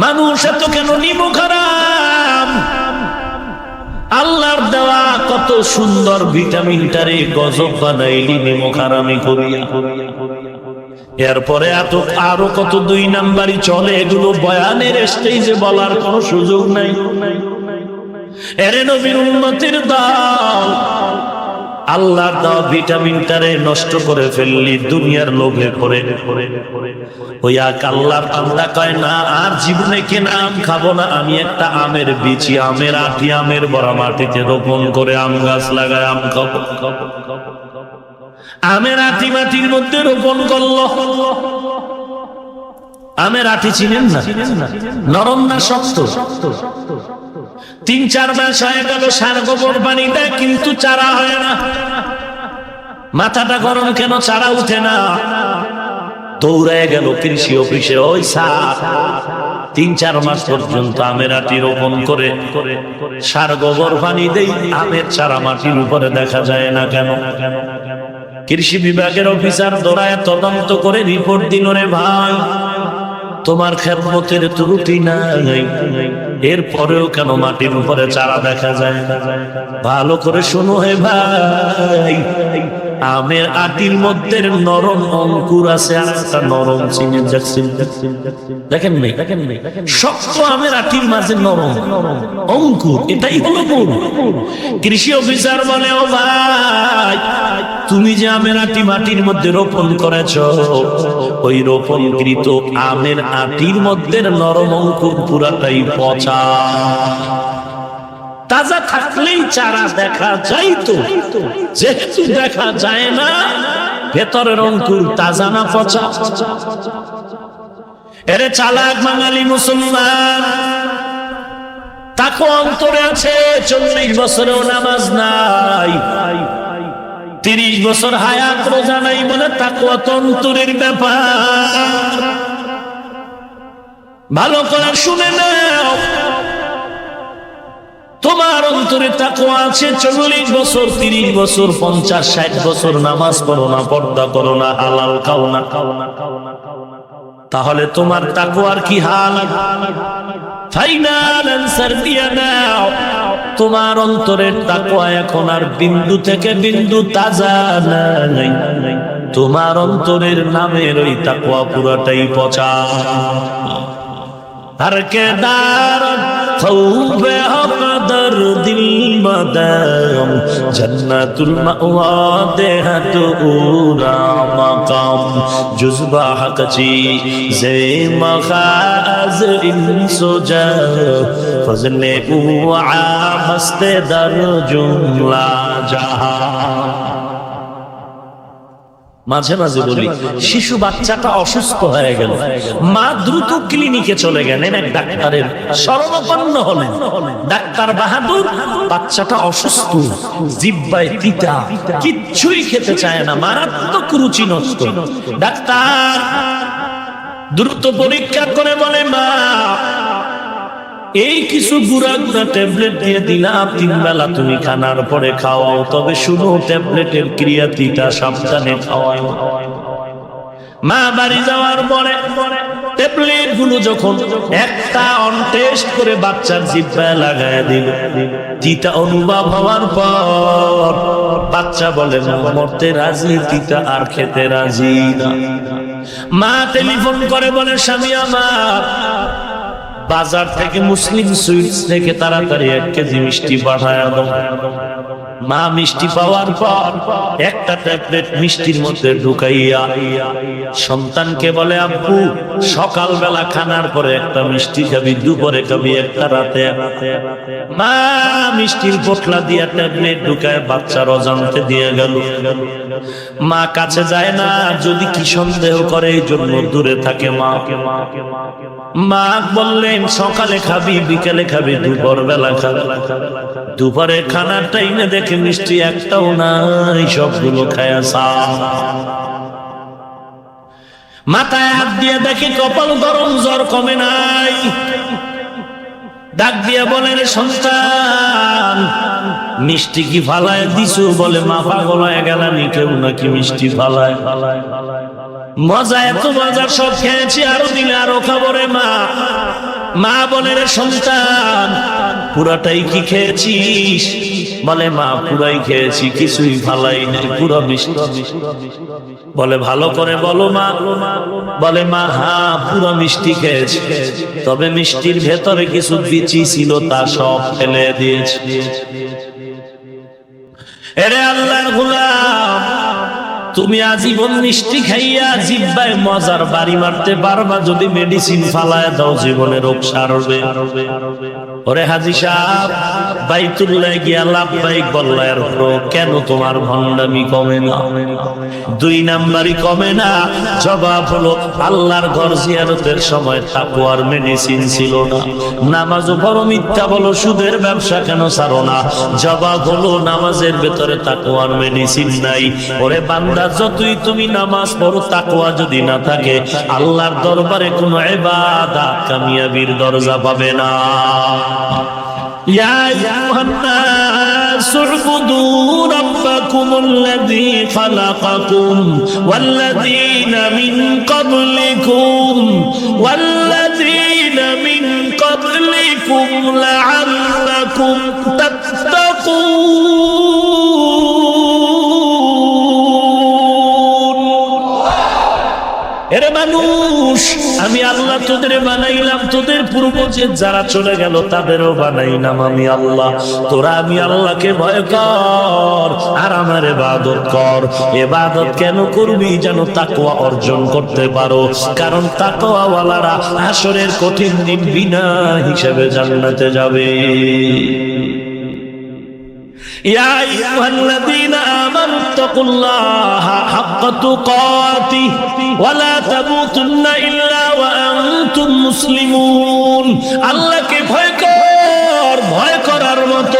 মানুষ এত কেন নিমক হারাম? আল্লাহর দেওয়া কত সুন্দর ভিটামিনটারে গজব বানাইলি নিমক হারামি করিয়া। এরপরে এত আরো কত 2 নাম্বারই চলে, এগুলো বয়ানের স্টেজে বলার কোনো সুযোগ নাই। এরে নবীর উম্মতের দল, আল্লাহর দেওয়া ভিটামিনটারে নষ্ট করে ফেললি দুনিয়ার লোভে পড়ে। ওই আল্লাহর বান্দা কয় না, আর জীবনে কেন আম খাবো না। আমি একটা আমের বিচি, আমের আটি, আমের বড় মাটিতে রোপণ করে আম গাছ লাগায় আম খাবো। আমের আটি মাটির মধ্যে রোপণ করলো। আমের আটি চিনেন না? নরম না শক্ত? 3-4 মাস হয়ে গেল, সার গোবর পানি দেয়, কিন্তু চারা হয় না। মাথাটা গরম কেন? চারা উঠে না। দৌড়ে গেল কৃষি অফিসে, ওই স্যার 3-4 মাস পর্যন্ত আমের আটি রোপণ করে সার গোবর পানি দেই, আমের চারা মাটির উপরে দেখা যায় না কেন? কৃষি বিভাগের অফিসার দৌড়ায় তদন্ত করে রিপোর্ট দিল, রে ভাই তোমার খেদমতের ত্রুটি নাই, এরপরেও কেন মাটির উপরে চারা দেখা যায়? ভালো করে শোনো হে ভাই, আমের আটির মধ্যে নরম অঙ্কুর আছে আর একটা নরম চিনি দেখছেন দেখেন নাই শক্ত আমের আটির মাঝে নরম অঙ্কুর, এটাই হলো গুণ। কৃষি অফিসার বলে, ও ভাই তুমি যে আমের আটি মাটির মধ্যে রোপণ করেছো, ওই রোপণকৃত আমের আটির মধ্যে নরম অঙ্কুর পুরাটাই পচা। তাজা থাকলেই চারা দেখা যাইতো, যেহেতু দেখা যায় না ভেতরের অঙ্কুর তাজা না পচা। এরে চালাক বাঙালি মুসলমান, তাকওয়া অন্তরে আছে, 40 বছরেও নামাজ নাই, 30 বছর হায়াত রোজা নাই, বলে তাকওয়া তো অন্তরের ব্যাপার। ভালো করে শুনে নাও, তোমার অন্তরে তাকওয়া আছে, 40 বছর 30 বছর 50 60 বছর নামাজ পড়ো না, পর্দা করো না, হালাল খাও না, তাহলে তোমার তাকওয়ার কি হাল? ফাইনাল অ্যানসার দিয়ে নাও, তোমার অন্তরের তাকওয়া এখন আর বিন্দু থেকে বিন্দু তাজা নাই, তোমার অন্তরের নামের ওই তাকওয়া পুরোটাই পচা। हर के दार खौफे हक़दर दिल मदाम जन्नतुल मअवा देहत उरा मकाम जुज़बा हक़ची ज़े मखाज़ इंसो जा फज़ले उआ मस्ते दर जुमला जहा। মাঝে মাঝে বলি, শিশু বাচ্চাটা অসুস্থ হয়ে গেল, মা দ্রুত ক্লিনিকে চলে গেলেন, এক ডাক্তারের শরণাপন্ন হলেন। ডাক্তার বাহাদুর, বাচ্চাটা অসুস্থ, জিহ্বায় তিতা, কিচ্ছুই খেতে চায় না, মারাত্মক রুচি নষ্ট। ডাক্তার দ্রুত পরীক্ষা করে বলে, মা এই কিছু গুড়া গুড়া ট্যাবলেট দিয়ে দিলাম, 3 বেলা তুমি খানার পরে খাওয়াও, তবে শুনো ট্যাবলেটের ক্রিয়াতিটা সাবধানে খাওয়াও। মা বাড়ি যাওয়ার পরে ট্যাবলেট গুলো যখন একটা অন টেস্ট করে বাচ্চার জিহ্বায় লাগায় দিল, তিতা অনুভব হওয়ার পর বাচ্চা বলে মরতে রাজি, তিতা আর খেতে রাজি না। মা টেলিফোন করে বলে, স্বামী আমার বাজার থেকে মুসলিম সুইটস থেকে তাড়াতাড়ি 1 কেজি মিষ্টি পাঠায় দাও। মা মিষ্টি পাওয়ার পর একটা ট্যাবলেট মিষ্টির মধ্যে ঢুকাইয়া সন্তানকে বলে, আব্বু সকালবেলা খানার পরে একটা মিষ্টি খাবি, দুপুরে খাবি, একটা রাতে। মা মিষ্টির পোটলা দিয়া ট্যাবলেট ঢুকায় বাচ্চার অজান্তে দিয়ে গেল। মা কাছে যায় না, যদি কি সন্দেহ করে এই জন্য দূরে থাকে মা। মা বললেন, সকালে খাবি, বিকেলে খাবি, দুপুর বেলা খাবি। দুপুরে খানার টাইমে দেখে মিষ্টি একটাও নাই, সবগুলো খায়া সা। মাথায় হাত দিয়ে দেখে কপাল গরম, জ্বর কমে নাই। ডাক দিয়ে বলে, রে সন্তান মিষ্টি কি ফালায় দিছো? বলে, মা পাগল হয়ে গেলানি, কেউ নাকি মিষ্টি ফালায়। মজা, এত মজা, সব খেয়েছি, আরো দিলে আরো খাবো রে মা। মা বলে, রে সন্তান পুরাটাই কি খেয়েছিস? বলে, মা পুরাই খেয়েছি, কিছুই ফালাই নাই, পুরো মিষ্টি। বলে, ভালো করে বলো মা। বলে, মা হ্যাঁ পুরো মিষ্টি খেয়েছি, তবে মিষ্টির ভেতরে কিছু বিচি ছিল, তা সব ফেলে দিয়েছি। এরে আল্লাহর গোলাম, তুমি আজীবন মিষ্টি খাইয়া জিহ্বায় মজার বাড়ি মারতে পারবা, যদি মেডিসিন ফালায় দাও জীবনে রোগ সারবে। ওরে হাজী সাহেব, বাইতুল্লাহ গিয়া লাব্বাইক বললার কেন তোমার ভণ্ডামি কমে না? 2 নাম্বারই কমে না। জবাব হলো, আল্লাহর ঘর জিয়ারতের সময় তাকওয়ার মেডিসিন ছিল না। নামাজও বড় মিথ্যা বলো, সুদের ব্যবসা কেন ছাড়ো না? জবাব হলো, নামাজের ভেতরে তাকওয়ার মেডিসিন নাই। ওরে বান্দা, যতই তুমি নামাজ পড়ো, তাকওয়া যদি না থাকে, আল্লাহর দরবারে কোনো ইবাদত কামিয়াবির দরজা পাবে না। ইয়া আইয়ুহান নাস উবুদু রাব্বাকুমুল্লাযী খালাকাকুম ওয়াল্লাযীনা মিন ক্বাবলিকুম লাআল্লাকুম তাত্তাকুন। এরে মানুষ, আমি আল্লাহ তোদের বানাইলাম, তোদের পূর্বজের যারা চলে গেল তাদেরও বানাইলাম আমি আল্লাহ। তোরা আমি আল্লাহকে ভয় কর আর আমার ইবাদত কর। ইবাদত কেন করবি? যেন তাকওয়া অর্জন করতে পারো, কারণ তাকওয়াওয়ালারা হাসরের কঠিন দিন বিনা হিসেবে জান্নাতে যাবে। ইয়া আইয়ুহাল্লাযীনা আমানু তাকুল্লাহা হাক্কা তুকাতিহি ওয়া লা তামুতুন্না ইল্লা ওয়া আনতুম মুসলিমুন। আল্লাহকে ভয় কর, ভয় করার মতো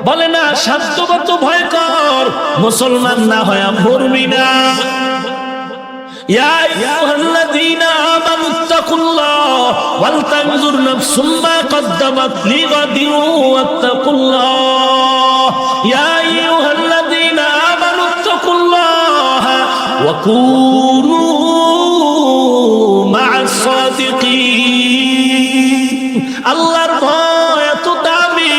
বলে না, সাধ্যমতো ভয় কর, মুসলমান না হয় মরবি না। ইয়া আইয়ুহাল্লাযীনা আমানু তাকুল্লাহ ওয়াল তানজুর নাফসুম মা কদ্দামাত লিগাদিন ওয়াত্তাকুল্লাহ। ইয়া আইয়ুহাল্লাযীনা আমানু তাকুল্লাহ ওয়া কুনু মা'আস সাদিকিন। আল্লাহর ভয় এত দামি,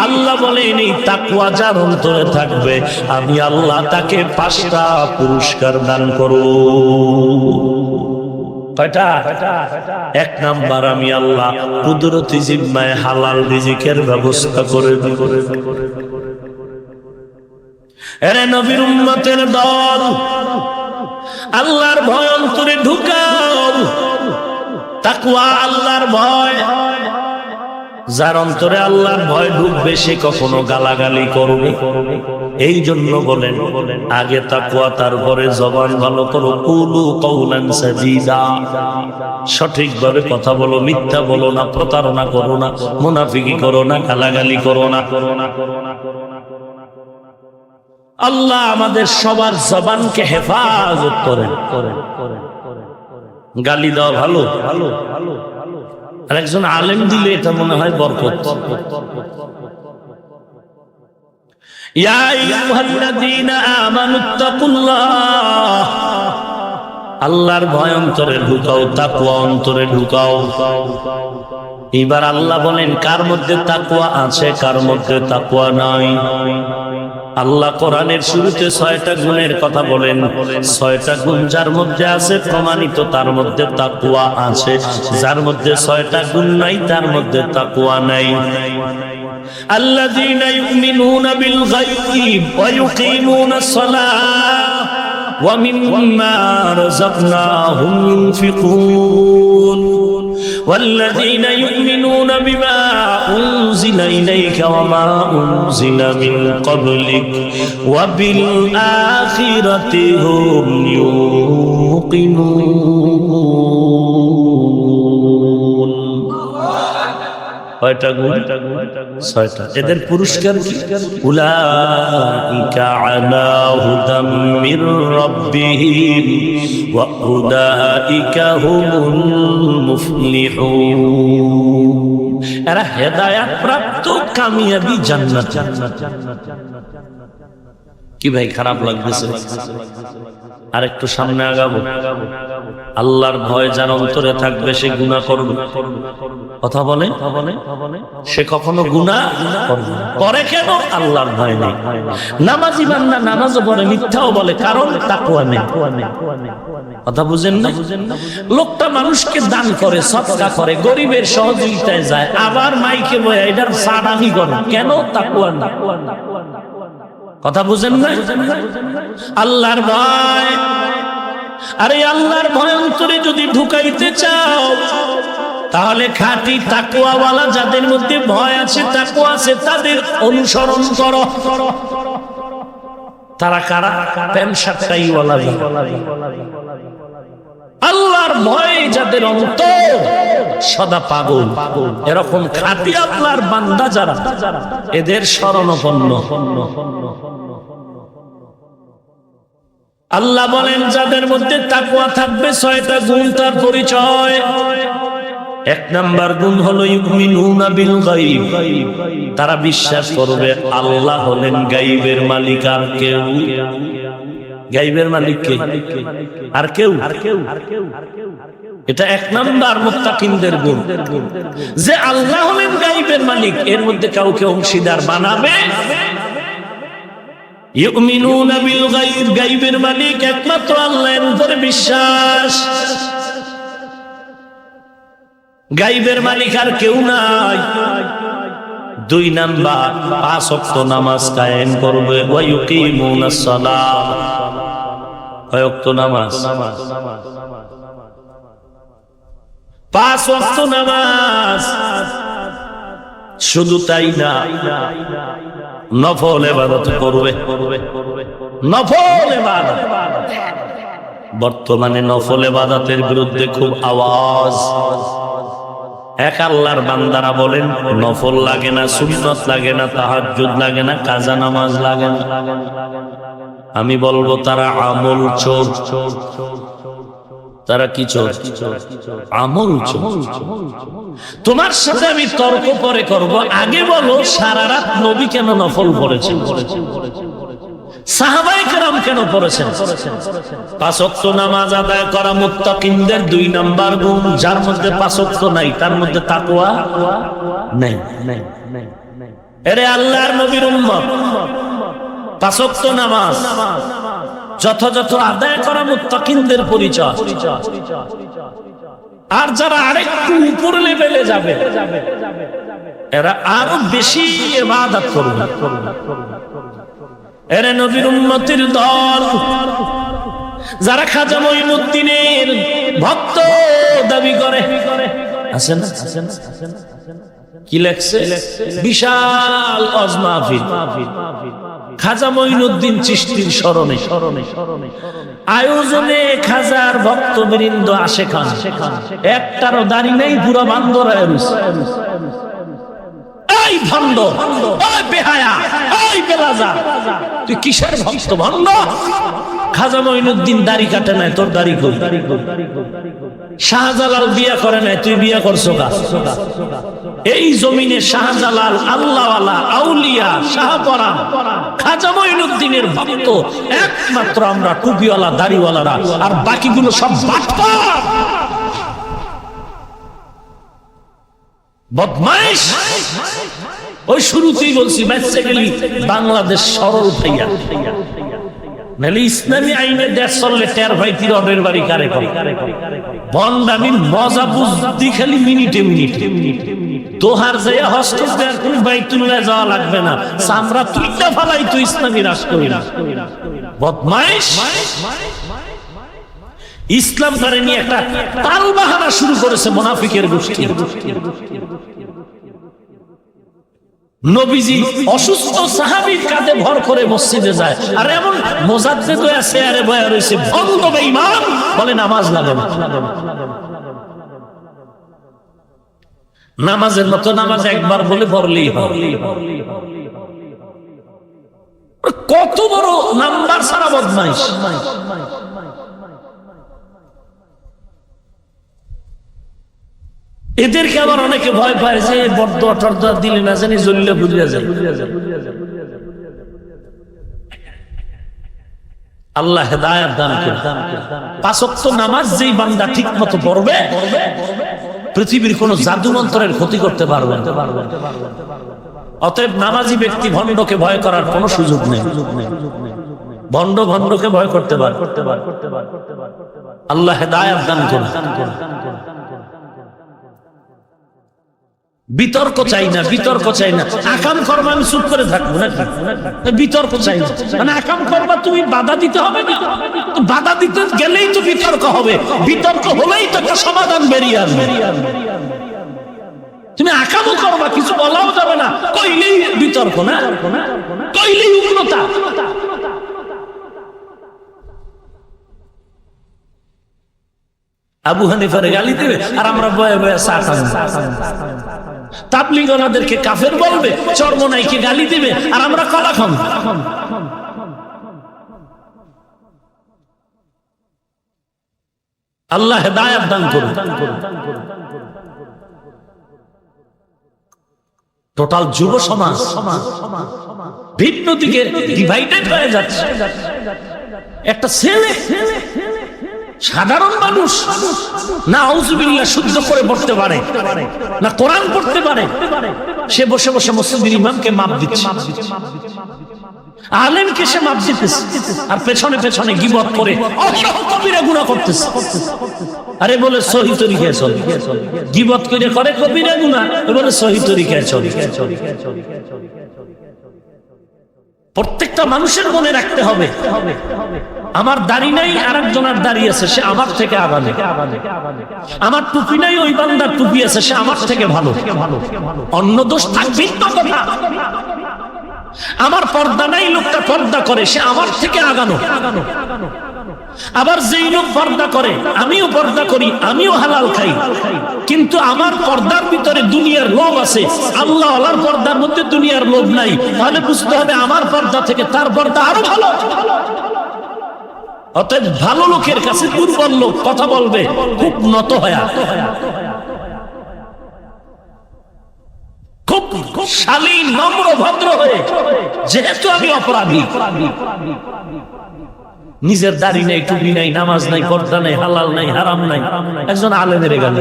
আল্লাহ বলেন এই তাকওয়া যার অন্তরে থাকবে আমি আল্লাহ তাকে 5টা পুরস্কার দান করব। কয়টা? 1 নাম্বার, আমি আল্লাহ কুদরতি জিম্মায় হালাল রিজিকের ব্যবস্থা করে দেব। এরে নবীর উম্মতের দল, আল্লাহর ভয় অন্তরে ঢুকাও। তাকওয়া আল্লাহর ভয়, যার অন্তরে আল্লাহর ভয় ঢুকবে সে কখনো গালাগালি করবে। এই জন্য বলেন আগে তাকওয়া, তারপরে জবান ভালো করো। কুলু কওলান সাদীদা, সঠিকভাবে কথা বলো, মিথ্যা বলো না, প্রতারণা করো না, মুনাফিকি করো না, গালাগালি করো না। আল্লাহ আমাদের সবার জবানকে হেফাজত করেন। গালি দেওয়া ভালো, আর একজন আলেম দিলে এটা মনে হয় বরকত। ইয়া আইয়ুহাল্লাযীনা আমানুত্তাকুল্লাহ, আল্লাহর ভয় অন্তরে ঢুকাও, তাকওয়া অন্তরে ঢুকাও। এবার আল্লাহ বলেন কার মধ্যে তাকওয়া আছে, কার মধ্যে তাকওয়া নাই। আল্লাহ কোরআনের শুরুতে 6টা গুণের কথা বলেন। 6টা গুণ যার মধ্যে আছে প্রমাণিত তার মধ্যে তাকওয়া আছে, যার মধ্যে 6টা গুণ নাই তার মধ্যে তাকওয়া নাই। আল্লাযীনা ইউমিনুনা বিল গায়ব ওয়া ইউকিমুনাস সালাহ ওয়া মিম্মা রাযাকনাহুম ইউনফিকুন والذين يؤمنون بما أنزل إليك وما أنزل من قبلك وبالآخرة هم يوقنون। কয়টা গুণ? 6টা। এদের পুরস্কার কি? উলাইকা আলা হুদাম মির রাব্বিহিম ওয়া উলাইকা হুমুল মুফলিহুন। এরা হেদায়েত প্রাপ্ত কামিয়াবি জান্নাত। কি ভাই খারাপ লাগতেছে? আর একটু সামনে আগাবো। আল্লাহর ভয় যার অন্তরে থাকবে সে গুনাহ করবে। কথা বলে সে কখনো গুনাহ করে কেন? আল্লাহর ভয় নেই। নামাজি বান্দা নামাজও পড়ে, মিথ্যাও বলে, কারণ তাকওয়া নেই। কথা বুঝেন না? লোকটা মানুষকে দান করে, সদকা করে, গরিবের সহযোগিতায় যায়, আবার মাইকে বলে এটার সাদামি করে, কেন? তাকওয়া নেই। কথা বুঝেন না? আল্লাহর ভয়, আরে আল্লাহর ভয় অন্তরে যদি ঢুকাইতে চাও তাহলে খাঁটি তাকওয়াওয়ালা যাদের মধ্যে ভয় আছে, তাকওয়া আছে, তাদের অনুসরণ করো। তারা কারা? প্যান্ট শার্ট টাইওয়ালা। আল্লাহর ভয় যাদের অন্তর সদা পাগল, এরকম খাঁটি আল্লাহর বান্দা যারা, এদের শরণাপন্ন। আল্লাহ বলেন যাদের মধ্যে তাকওয়া থাকবে 6টা গুণ তার পরিচয়। 1 নাম্বার গুণ হলো ইউমিনুনা বিল গায়ব, তারা বিশ্বাস করবে আল্লাহ হলেন গায়বের মালিক, আর কেউ গায়বের মালিক কে? আর কেউ? এটা 1 নাম্বার মুত্তাকিনদের গুণ, যে আল্লাহ হলেন গায়বের মালিক, এর মধ্যে কাউকে অংশীদার বানাবে ইউমিনুনা বিল গায়ব, গায়বের মালিক একমাত্র আল্লাহর উপরে বিশ্বাস। গায়বের মালিক আর কেউ নাই। 2 নাম্বার 5 ওয়াক্ত নামাজ কায়েম করবে। ওয়া ইউকিমুনাস সালাহ, কয় ওয়াক্ত নামাজ? 5 ওয়াক্ত নামাজ। শুধু তাই না, নফল ইবাদত করবে। নফল ইবাদত, বর্তমানে নফল ইবাদতের বিরুদ্ধে খুব আওয়াজ। এক আল্লাহর বান্দারা বলেন নফল লাগে না, সুন্নত লাগে না, তাহাজ্জুদ লাগে না, কাজা নামাজ লাগে না। আমি বলবো তারা আমল চোর। তারা কি চোর? আমল চোর। তোমার সাথে আমি তর্ক পরে করব, আগে বলো সারা রাত নবী কেন নফল পড়েছেন? সাহাবায়ে কেরাম কেন পড়েছেন? 5 ওয়াক্ত নামাজ আদায় করা মুত্তাকিনদের 2 নাম্বার গুণ। যার মধ্যে 5 ওয়াক্ত নাই তার মধ্যে তাকওয়া নাই। এরে আল্লাহর নবীর উম্মত, 5 ওয়াক্ত নামাজ যথাযথ আদায় করা মুত্তাকিনদের পরিচয়। আর যারা আরেকটু উপর লেভেলে যাবে এরা আরো বেশি ইবাদত করবে। এরা নবীর উম্মতের দল, যারা খাজা মঈনুদ্দিনের ভক্ত দাবি করে। আছে না? কি লেখছে? বিশাল ওয়াজ মাহফিল খাজা মঈনুদ্দিন চিশতির স্মরণে, আয়োজনে খাজার ভক্তবৃন্দ আসে খান। একটারও দাড়ি নেই, পুরো বান্দর হয়ে রয়েছে। এই ভণ্ড, ওই বেহায়া, ওই বেলাজা, তুই কিসের ভক্ত ভণ্ড? খাজা মঈনুদ্দিন দাড়ি কাটে নাই, তোর দাড়ি কই? শাহজালাল বিয়া করে নাই, তুই বিয়া করছো কা? এই জমিনে শাহজালাল আল্লাহওয়ালা, আউলিয়া, শাহপরাণ, খাজা মঈনুদ্দিনের ভক্ত একমাত্র আমরা টুপিওয়ালা, দাড়িওয়ালারা, আর বাকিগুলো সব বাটপার, বদমাইশ। ওই শুরুতেই বলছি বাচ্চা গেলি বাংলাদেশ সরল ভাইয়া, নাহলে ইসলামী আইনে দেশ চললে টের ভাই তিরনের বাড়ি কারে করে। বন্ডামির মজা বুঝতি খালি মিনিটে মিনিটে। তোহার যাইয়া হস্টেল দেওয়ার কোন বাইতুল্লাহ যাওয়া লাগবে না, চামড়া তুইটা ফালাই তুই ইসলামী রাষ্ট্র করি না। বদমাইশ। ইসলাম করে নিয়ে একটা তাল বাহানা শুরু করেছে মুনাফিকের গোষ্ঠী। নবীজি অসুস্থ সাহাবীর কাঁধে ভর করে মসজিদে যায়, আর এমন মুজাদ্দিদ হয়ে চেয়ারে বসে রয়েছে ভণ্ড বেঈমান, বলে নামাজ লাগে না। নামাজের মতো নামাজ একবার বলে পড়লেই হয়। কত বড় নাম্বার সারা বদমাইশ। এদেরকে আবার অনেকে ভয় পায় যে বরদোয়া টরদোয়া দিলে না জানি জ্বললে বুঝিয়া যায়। আল্লাহ হেদায়েত দান করুন। 5 ওয়াক্ত নামাজ যেই বান্দা ঠিক মতো পড়বে, পৃথিবীর কোন জাদু মন্ত্রের ক্ষতি করতে পারবে না। অতএব নামাজি ব্যক্তি ভণ্ডকে ভয় করার কোন সুযোগ নেই। ভণ্ড ভণ্ডকে ভয় করতে পারে। আল্লাহ হেদায়েত দান করুন। বিতর্ক চাই না, বিতর্ক চাই না। আকাম করবা আমি চুপ করে থাকবো না, বিতর্ক চাই না। মানে আকাম করবা তুমি বাধা দিতে হবে না, বাধা দিতে গেলেই তো বিতর্ক হবে, বিতর্ক হলেই তো একটা সমাধান বেরিয়ে আসবে। তুমি আকামও করবা, কিছু বলাও যাবে না, কইলেই বিতর্ক, না কইলেই উগ্রতা। আবু হানিফারে গালি দেবে আর আমরা বয়ে বয়ে চা খাবো। তাবলীগ ওনাদেরকে কাফের বলবে, চরমনাইকে গালি দিবে আর আমরা কলা খাবো। আল্লাহ হেদায়েত দান করুন। টোটাল যুব সমাজ ভিন্ন দিকে ডিভাইডেড হয়ে যাচ্ছে। একটা ছেলে, সাধারণ মানুষ, না আউযুবিল্লাহ শুদ্ধ করে পড়তে পারে, না কোরআন পড়তে পারে, সে বসে বসে মসজিদের ইমামকে মাপ দিচ্ছে। আলেমকে সে মাপ দিতেছে আর পেছনে পেছনে গীবত করে অসহ কবিরা গুনাহ করতেছে। আরে বলে সহি তরিকায় চল, গীবত করে কবিরা গুনাহ, বলে সহি তরিকায় চল। প্রত্যেকটা মানুষের মনে রাখতে হবে, আমার দাড়ি নাই আরেকজনের দাড়ি আছে, সে আমার থেকে আগামী। আমার টুপি নাই, ওই বান্দার টুপি আছে, সে আমার থেকে ভালো। অন্য দোষ থাকবেই তো কথা। আমার পর্দা নাই, লোকটা পর্দা করে, সে আমার থেকে আগানো। আবার যেই লোক পর্দা করে, আমিও পর্দা করি, আমিও হালাল খাই, কিন্তু আমার পর্দার ভিতরে দুনিয়ার লোভ আছে, আল্লাহ ওয়ালার পর্দার মধ্যে দুনিয়ার লোভ নাই, তাহলে বুঝতে হবে আমার পর্দা থেকে তার পর্দা আরো ভালো। অতএব ভালো লোকের কাছে দুর্বল লোক কথা বলবে খুব নত হয়া, খুব শালীন নম্র ভদ্র হয়ে, যেহেতু আমি অপরাধী, নিজের দাড়ি নাই, টুপি নাই, নামাজ নাই, পর্দা নাই, হালাল নাই, হারাম নাই, একজন আলেমের গালি,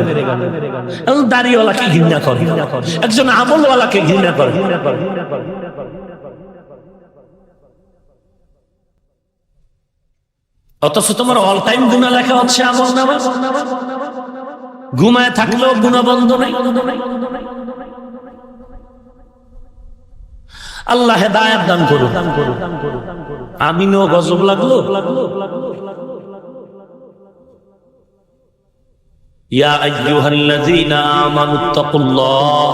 একজন দাড়িওয়ালাকে ঘৃণা করে, একজন আমলওয়ালাকে ঘৃণা করে। অথচ তোমার অল টাইম গুনাহ লেখা হচ্ছে আমল নামা, ঘুমায় থাকলেও গুনাহ বন্ধ নাই। আল্লাহ হেদায়েত দান করুন। আমিনও গজব লাগলো। ইয়া আইয়ুহাল্লাযীনা আমানুত্তাকুল্লাহ,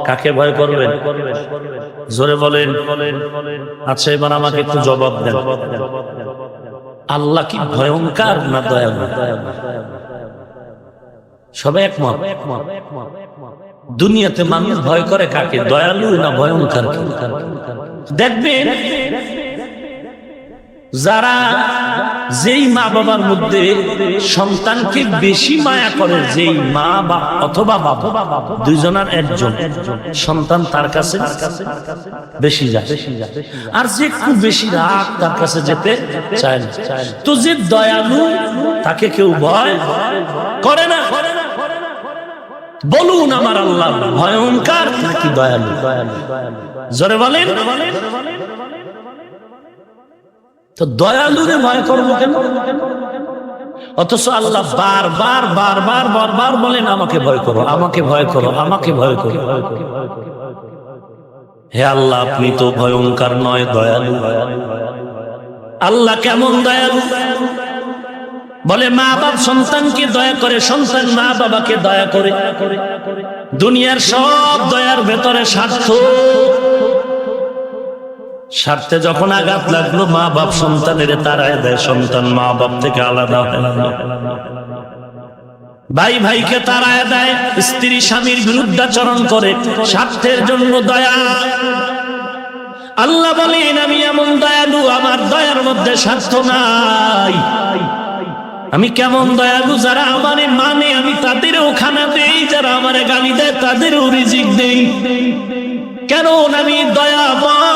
কাকে ভয় করবেন? জোরে বলেন। আচ্ছা, এবার আমাকে একটু জবাব দেন, আল্লাহ কি ভয়ঙ্কর না দয়ালু? সবাই একমত। দুনিয়াতে মানুষ ভয় করে কাকে? দয়ালু না ভয়ঙ্কর? দেখবেন যারা যেই মা বাবার মধ্যে সন্তানকে বেশি মায়া করে, যেই মা বা অথবা বাবা দুইজনের একজন সন্তান তার কাছে বেশি যায়, আর যে খুব বেশি রাগ তার কাছে যেতে চায় না। তো যে দয়ালু তাকে কেউ ভয় করে না। বলুন আমার আল্লাহ ভয়ঙ্কর নাকি দয়ালু? জোরে বলেন। তো দয়ালুরে ভয় করবো কেন? অথচ আল্লাহ বারবার বারবার বারবার বলেন আমাকে ভয় করো, আমাকে ভয় করো, আমাকে ভয় করো। হে আল্লাহ, আপনি তো ভয়ঙ্কর নয়, দয়ালু। আল্লাহ কেমন দয়ালু? বলে মা বাপ সন্তানকে দয়া করে, সন্তান মা বাবাকে দয়া করে। দুনিয়ার সব দয়ার ভেতরে স্বার্থ। স্বার্থে যখন আঘাত লাগলো, মা বাপ সন্তানের তাড়ায় দেয়, সন্তান মা বাপ থেকে আলাদা হয়ে গেল। ভাই ভাইকে তাড়ায় দেয়, স্ত্রী স্বামীর বিরুদ্ধাচরণ করে, স্বার্থের জন্য দয়া। আল্লাহ বলেন আমি এমন দয়ালু, আমার দয়ার মধ্যে স্বার্থ নাই। আমি কেমন দয়ালু, যারা আমারে মানে আমি তাদেরও খানা দেই, যারা আমারে গালি দেয় তাদেরও রিজিক দেই। কেন? আমি দয়াময়।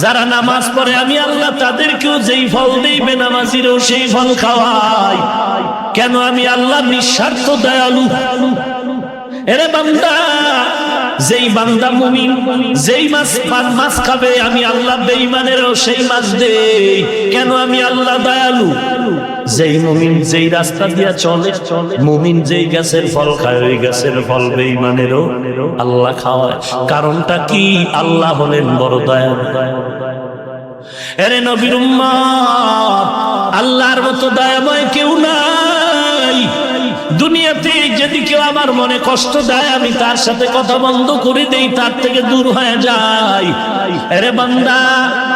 যারা নামাজ পড়ে আমি আল্লাহ তাদেরকেও যেই ফল দেই, বেনামাজিরও সেই ফল খাওয়াই। কেন? আমি আল্লাহ নিঃস্বার্থ দয়ালু। এরে বান্দা, যেই বান্দা মুমিন, যেই মাছ খাবে আমি আল্লাহ বেঈমানেরও সেই মাছ দেই। কেন? আমি আল্লাহ দয়ালু। যেই মুমিন যেই রাস্তা দিয়া চলে, মুমিন যেই গাছের ফল খায়, ওই গাছের ফল বেঈমানেরও আল্লাহ খাওয়ায়। কারণটা কি? আল্লাহ হলেন বড় দয়ালু। এরে নবীর উম্মত, আল্লাহর মতো দয়াময় কেউ নাই দুনিয়াতে। যদি কেউ আমার মনে কষ্ট দেয়, আমি তার সাথে কথা বন্ধ করে দেই, তার থেকে দূর হয়ে যাই। আরে বান্দা,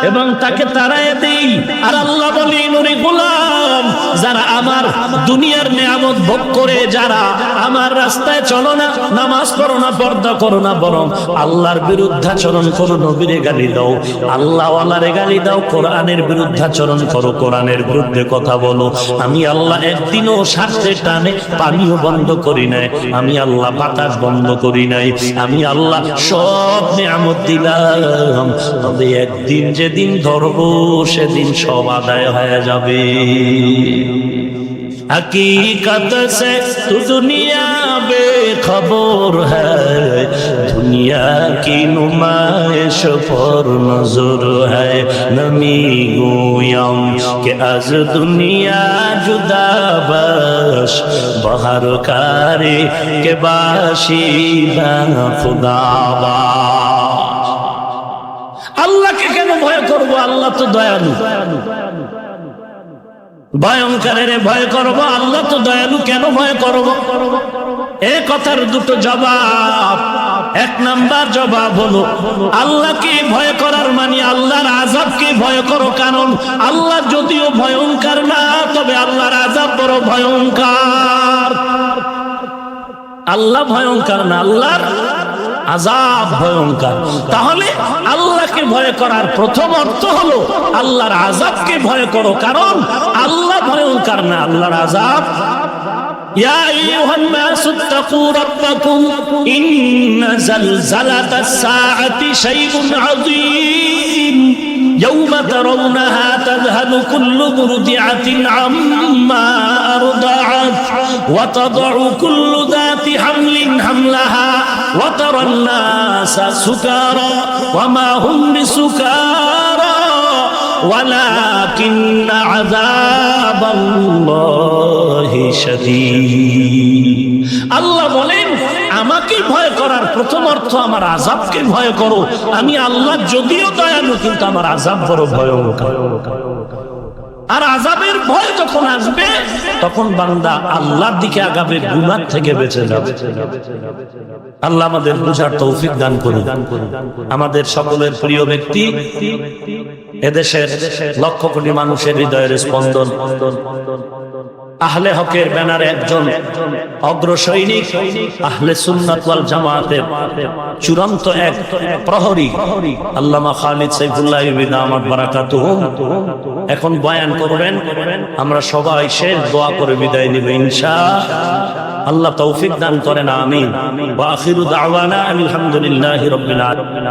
এবং তাকে তাড়ায় দেই। আর আল্লাহ বলেন ওরে গোলাম, যারা আমার দুনিয়ার নেয়ামত ভোগ করে, যারা আমার রাস্তায় চলো না, নামাজ পড়ো না, পর্দা করো না, বরং আল্লাহর বিরুদ্ধাচরণ করো, নবীরে গালি দাও, আল্লাহ ওয়ালারে গালি দাও, কোরআনের বিরুদ্ধাচরণ করো, কোরআনের বিরুদ্ধে কথা বলো, আমি আল্লাহ একদিনও স্বার্থের টানে পানিও বন্ধ করি নাই, আমি আল্লাহ বাতাস বন্ধ করি নাই, আমি আল্লাহ সব নিয়ামত দিলাম। তবে একদিন যেদিন ধরবো, সেদিন সব আদায় হয়ে যাবে। हकीकत से तू दुनिया बेखबर है, दुनिया की नुमाइश पर नजर है। नमी गोयम के आज दुनिया जुदा बश, बहर कारी के बाशी खुदाबा। আল্লাহকে কেন ভয় করব? আল্লাহ তো দয়ালু। ভয়ঙ্করের ভয় করব, আল্লাহ তো দয়ালু, কেন ভয় করব? এ কথার দুটো জবাব। এক নাম্বার জবাব হলো আল্লাহকে ভয় করার মানে আল্লাহর আযাবকে ভয় করো, কারণ আল্লাহ যদিও ভয়ঙ্কর না, তবে আল্লাহর আযাব বড় ভয়ঙ্কর। আল্লাহ ভয়ঙ্কর না, আল্লাহর আযাব ভয়ঙ্কর। তাহলে আল্লাহকে ভয় করার প্রথম অর্থ হলো আল্লাহর আযাবকে ভয় করো, কারণ আল্লাহ ভয়ঙ্কর না, আল্লাহর আযাব। ইয়া আইয়ুহান নাসু তাকু রাব্বাকুম ইন্না জালজালাতাস সাআতি শাইউন আযীম ইয়াওমা তারাউনাহা তাযহালু কুল্লু মুরদিআতিন আম্মা আরদাআত ওয়া তাদউ কুল্লু যাতি হামলিন হামলাহা ওয়া তারান নাসা সুকারা ওয়া মা হুম বিসুকারা ওয়ালাকিন্না আযাবাল্লাহি শাদীদ। আল্লাহ বলেন আমাকে ভয় করার প্রথম অর্থ আমার আযাবকে ভয় করো। আমি আল্লাহ যদিও দয়ালু, কিন্তু আমার আযাব বড় ভয়ঙ্কর। আর আযাবের ভয় যখন আসবে তখন বান্দা আল্লাহর দিকে আগাবে, গুনাহ থেকে বেঁচে যাবে। আল্লাহ আমাদের বুঝার তৌফিক দান করুন। আমাদের সকলের প্রিয় ব্যক্তি, এদেশের লক্ষ কোটি মানুষের হৃদয়ের স্পন্দন, আহলে হকের ব্যানারে একজন অগ্রসৈনিক, আহলে সুন্নাত ওয়াল জামাতের চূড়ান্ত এক প্রহরী আল্লামা খালিদ সাইফুল্লাহ ইবনে আহমদ বারাকাতুহুম এখন বয়ান করবেন। আমরা সবাই শেষ দোয়া করে বিদায় নিব ইনশাআল্লাহ। আল্লাহ তৌফিক দান করেন, আমিন। ওয়া আখিরু দাওয়ানা আলহামদুলিল্লাহি রাব্বিল আলামিন।